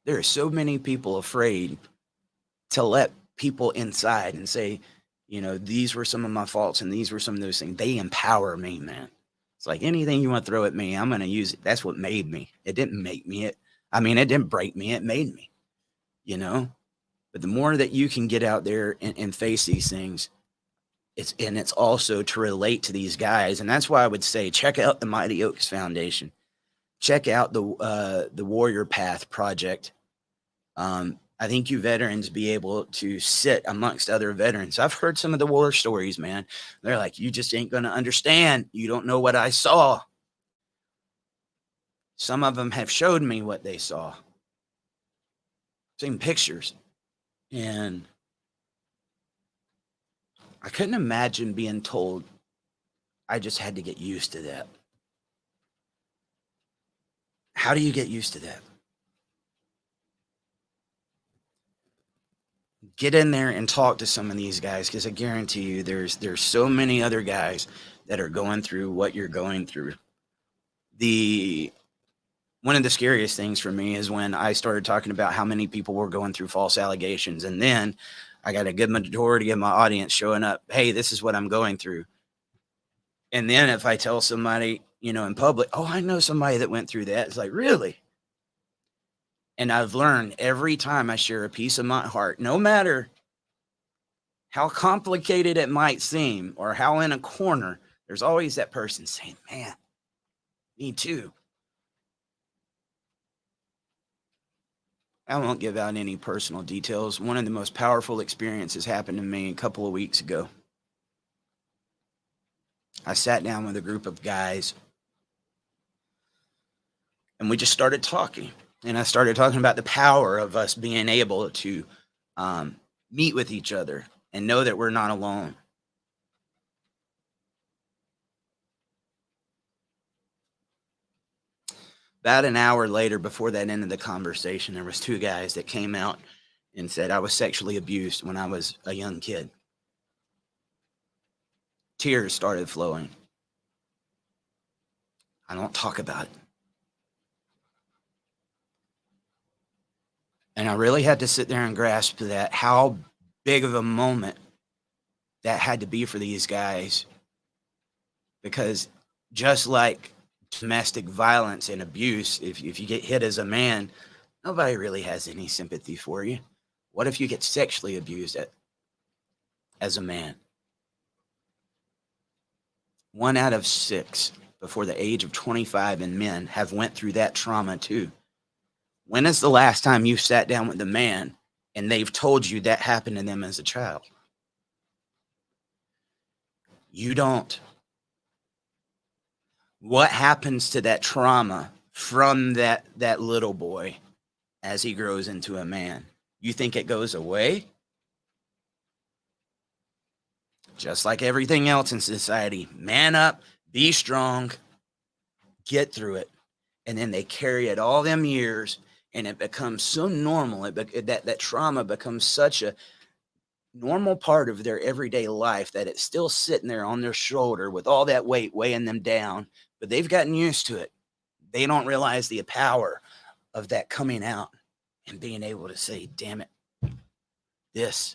There are so many people afraid to let people inside and say, these were some of my faults and these were some of those things. They empower me, man. It's like anything you want to throw at me, I'm going to use it. That's what made me. It didn't make me. It didn't break me. It made me, But the more that you can get out there and face these things, it's also to relate to these guys. And that's why I would say, check out the Mighty Oaks Foundation. Check out the Warrior Path Project. I think you veterans be able to sit amongst other veterans. I've heard some of the war stories, man. They're like, you just ain't going to understand. You don't know what I saw. Some of them have showed me what they saw. Seen pictures. And I couldn't imagine being told I just had to get used to that. How do you get used to that? Get in there and talk to some of these guys, because I guarantee you there's so many other guys that are going through what you're going through. One of the scariest things for me is when I started talking about how many people were going through false allegations. And then I got a good majority of my audience showing up. Hey, this is what I'm going through. And then if I tell somebody, in public, oh, I know somebody that went through that. It's like, really? And I've learned every time I share a piece of my heart, no matter how complicated it might seem or how in a corner, there's always that person saying, man, me too. I won't give out any personal details. One of the most powerful experiences happened to me a couple of weeks ago. I sat down with a group of guys and we just started talking. And I started talking about the power of us being able to meet with each other and know that we're not alone. About an hour later, before that ended the conversation, there was two guys that came out and said, I was sexually abused when I was a young kid. Tears started flowing. I don't talk about it. And I really had to sit there and grasp that, how big of a moment that had to be for these guys. Because just like domestic violence and abuse, if you get hit as a man, nobody really has any sympathy for you. What if you get sexually abused as a man? 1 out of 6 before the age of 25 in men have went through that trauma too. When is the last time you sat down with a man and they've told you that happened to them as a child? You don't. What happens to that trauma from that little boy as he grows into a man? You think it goes away? Just like everything else in society, man up, be strong, get through it. And then they carry it all them years, and it becomes so normal. That trauma becomes such a normal part of their everyday life that it's still sitting there on their shoulder with all that weight weighing them down. But they've gotten used to it. They don't realize the power of that coming out and being able to say, damn it, this.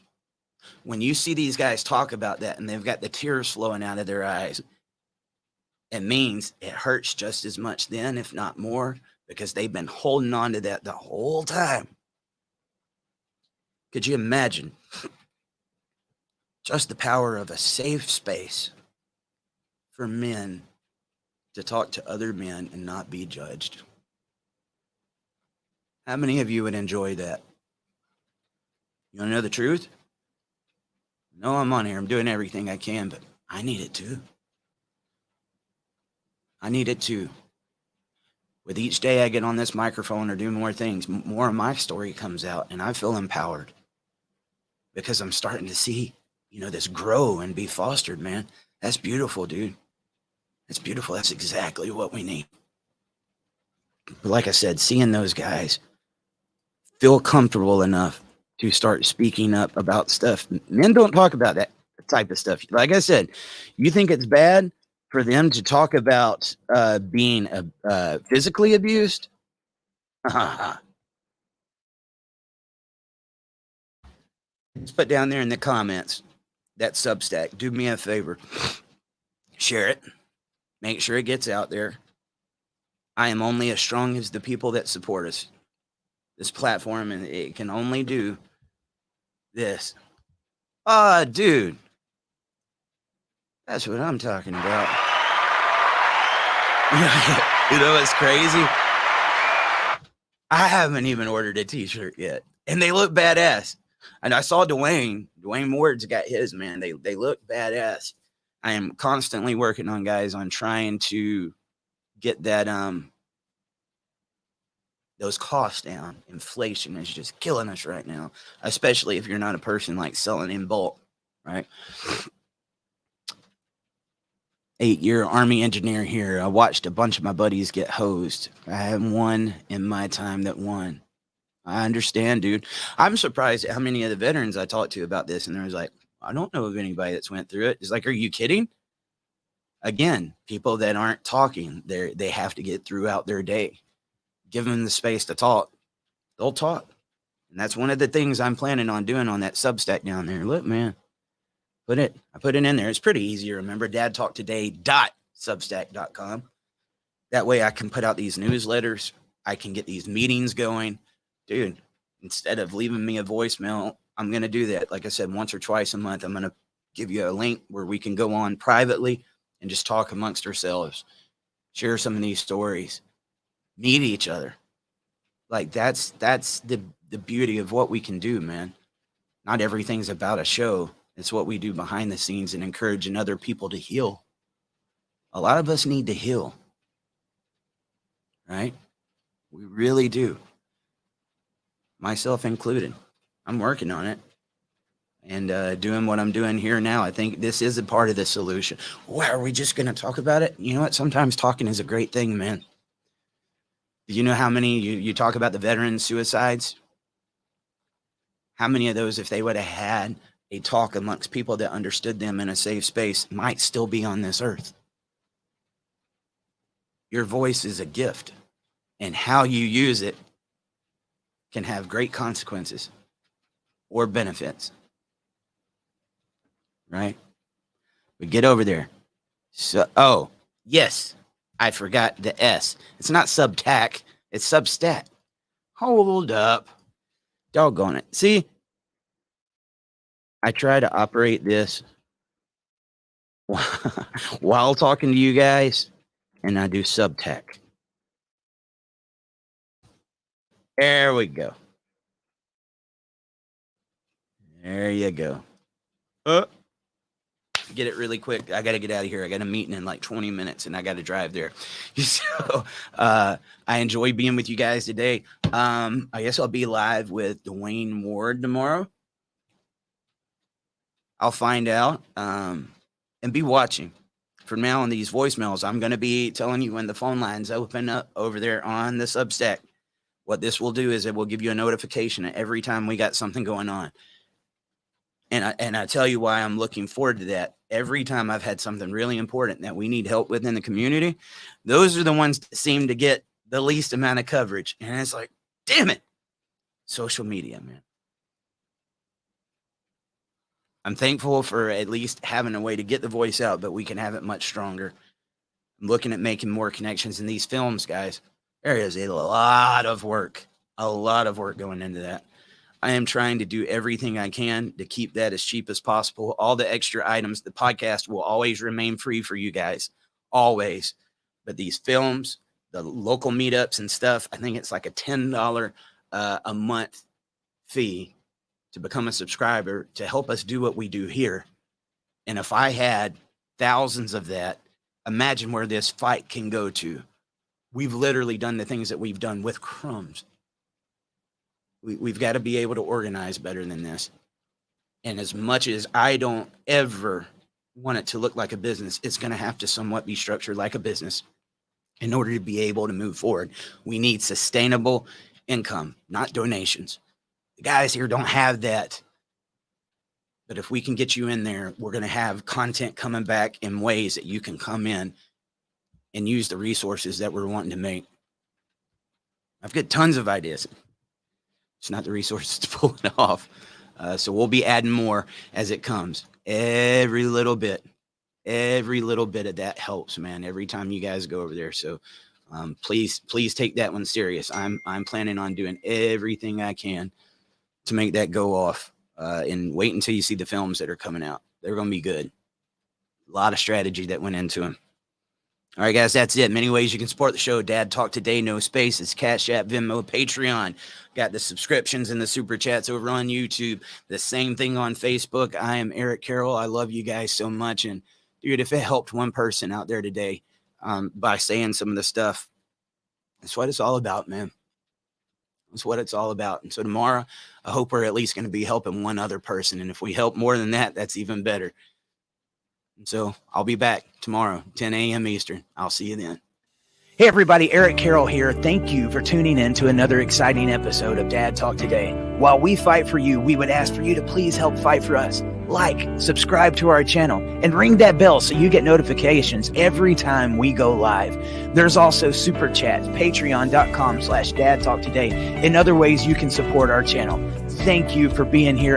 When you see these guys talk about that and they've got the tears flowing out of their eyes, it means it hurts just as much then, if not more, because they've been holding on to that the whole time. Could you imagine just the power of a safe space for men to talk to other men and not be judged? How many of you would enjoy that? You want to know the truth? No, I'm on here. I'm doing everything I can, but I need it too. I need it too. With each day I get on this microphone or do more things, more of my story comes out, and I feel empowered because I'm starting to see, this grow and be fostered, man. That's beautiful, dude. That's beautiful. That's exactly what we need. But like I said, seeing those guys feel comfortable enough to start speaking up about stuff. Men don't talk about that type of stuff. Like I said, you think it's bad for them to talk about being physically abused? Let's put down there in the comments that Substack. Do me a favor. Share it. Make sure it gets out there. I am only as strong as the people that support us. This platform, and it can only do this. Dude. That's what I'm talking about. You know what's crazy? I haven't even ordered a t-shirt yet. And they look badass. And I saw Dwayne Ward's got his, man. They look badass. I am constantly working on, guys, on trying to get that those costs down. Inflation is just killing us right now, especially if you're not a person like selling in bulk, right? 8-year Army engineer here. I watched a bunch of my buddies get hosed. I haven't one in my time that won. I understand, dude. I'm surprised at how many of the veterans I talked to about this, and there was like, I don't know of anybody that's went through it. It's like, are you kidding? Again, people that aren't talking, they have to get throughout their day. Give them the space to talk. They'll talk. And that's one of the things I'm planning on doing on that Substack down there. Look, man, I put it in there. It's pretty easy to remember. dadtalktoday.substack.com. That way I can put out these newsletters. I can get these meetings going. Dude, instead of leaving me a voicemail, I'm going to do that. Like I said, once or twice a month, I'm going to give you a link where we can go on privately and just talk amongst ourselves, share some of these stories, meet each other. Like that's the beauty of what we can do, man. Not everything's about a show. It's what we do behind the scenes and encouraging other people to heal. A lot of us need to heal, right? We really do. Myself included. I'm working on it and doing what I'm doing here now. I think this is a part of the solution. Why are we just going to talk about it? You know what? Sometimes talking is a great thing, man. Do you know how many you talk about the veteran suicides? How many of those, if they would have had a talk amongst people that understood them in a safe space, might still be on this earth? Your voice is a gift, and how you use it can have great consequences or benefits, right? But get over there. So, yes, I forgot the S. It's not Subtack, it's Substack. Hold up. Doggone it. See, I try to operate this while talking to you guys, and I do Subtack. There we go. There you go. Get it really quick. I got to get out of here. I got a meeting in like 20 minutes and I got to drive there. So I enjoy being with you guys today. I guess I'll be live with Dwayne Ward tomorrow. I'll find out and be watching. From now on these voicemails, I'm going to be telling you when the phone lines open up over there on the Substack. What this will do is it will give you a notification every time we got something going on. And I tell you why I'm looking forward to that. Every time I've had something really important that we need help with in the community, those are the ones that seem to get the least amount of coverage. And it's like, damn it. Social media, man. I'm thankful for at least having a way to get the voice out, but we can have it much stronger. I'm looking at making more connections in these films, guys. There is a lot of work going into that. I am trying to do everything I can to keep that as cheap as possible. All the extra items, the podcast will always remain free for you guys, always. But these films, the local meetups and stuff, I think it's like a $10 a month fee to become a subscriber to help us do what we do here. And if I had thousands of that, imagine where this fight can go to. We've literally done the things that we've done with crumbs. We've got to be able to organize better than this. And as much as I don't ever want it to look like a business, it's going to have to somewhat be structured like a business in order to be able to move forward. We need sustainable income, not donations. The guys here don't have that. But if we can get you in there, we're going to have content coming back in ways that you can come in and use the resources that we're wanting to make. I've got tons of ideas. It's not the resources to pull it off. So we'll be adding more as it comes. Every little bit of that helps, man. Every time you guys go over there. So please take that one serious. I'm planning on doing everything I can to make that go off. And wait until you see the films that are coming out. They're going to be good. A lot of strategy that went into them. All right, guys, that's it. Many ways you can support the show. Dad Talk Today, no spaces, Cash App, Venmo, Patreon. Got the subscriptions and the super chats over on YouTube. The same thing on Facebook. I am Eric Carroll. I love you guys so much. And dude, if it helped one person out there today by saying some of the stuff, that's what it's all about, man. That's what it's all about. And so tomorrow, I hope we're at least going to be helping one other person. And if we help more than that, that's even better. And so I'll be back tomorrow, 10 a.m. Eastern. I'll see you then. Hey, everybody. Eric Carroll here. Thank you for tuning in to another exciting episode of Dad Talk Today. While we fight for you, we would ask for you to please help fight for us. Like, subscribe to our channel, and ring that bell so you get notifications every time we go live. There's also super chats, patreon.com/dadtalktoday, and other ways you can support our channel. Thank you for being here.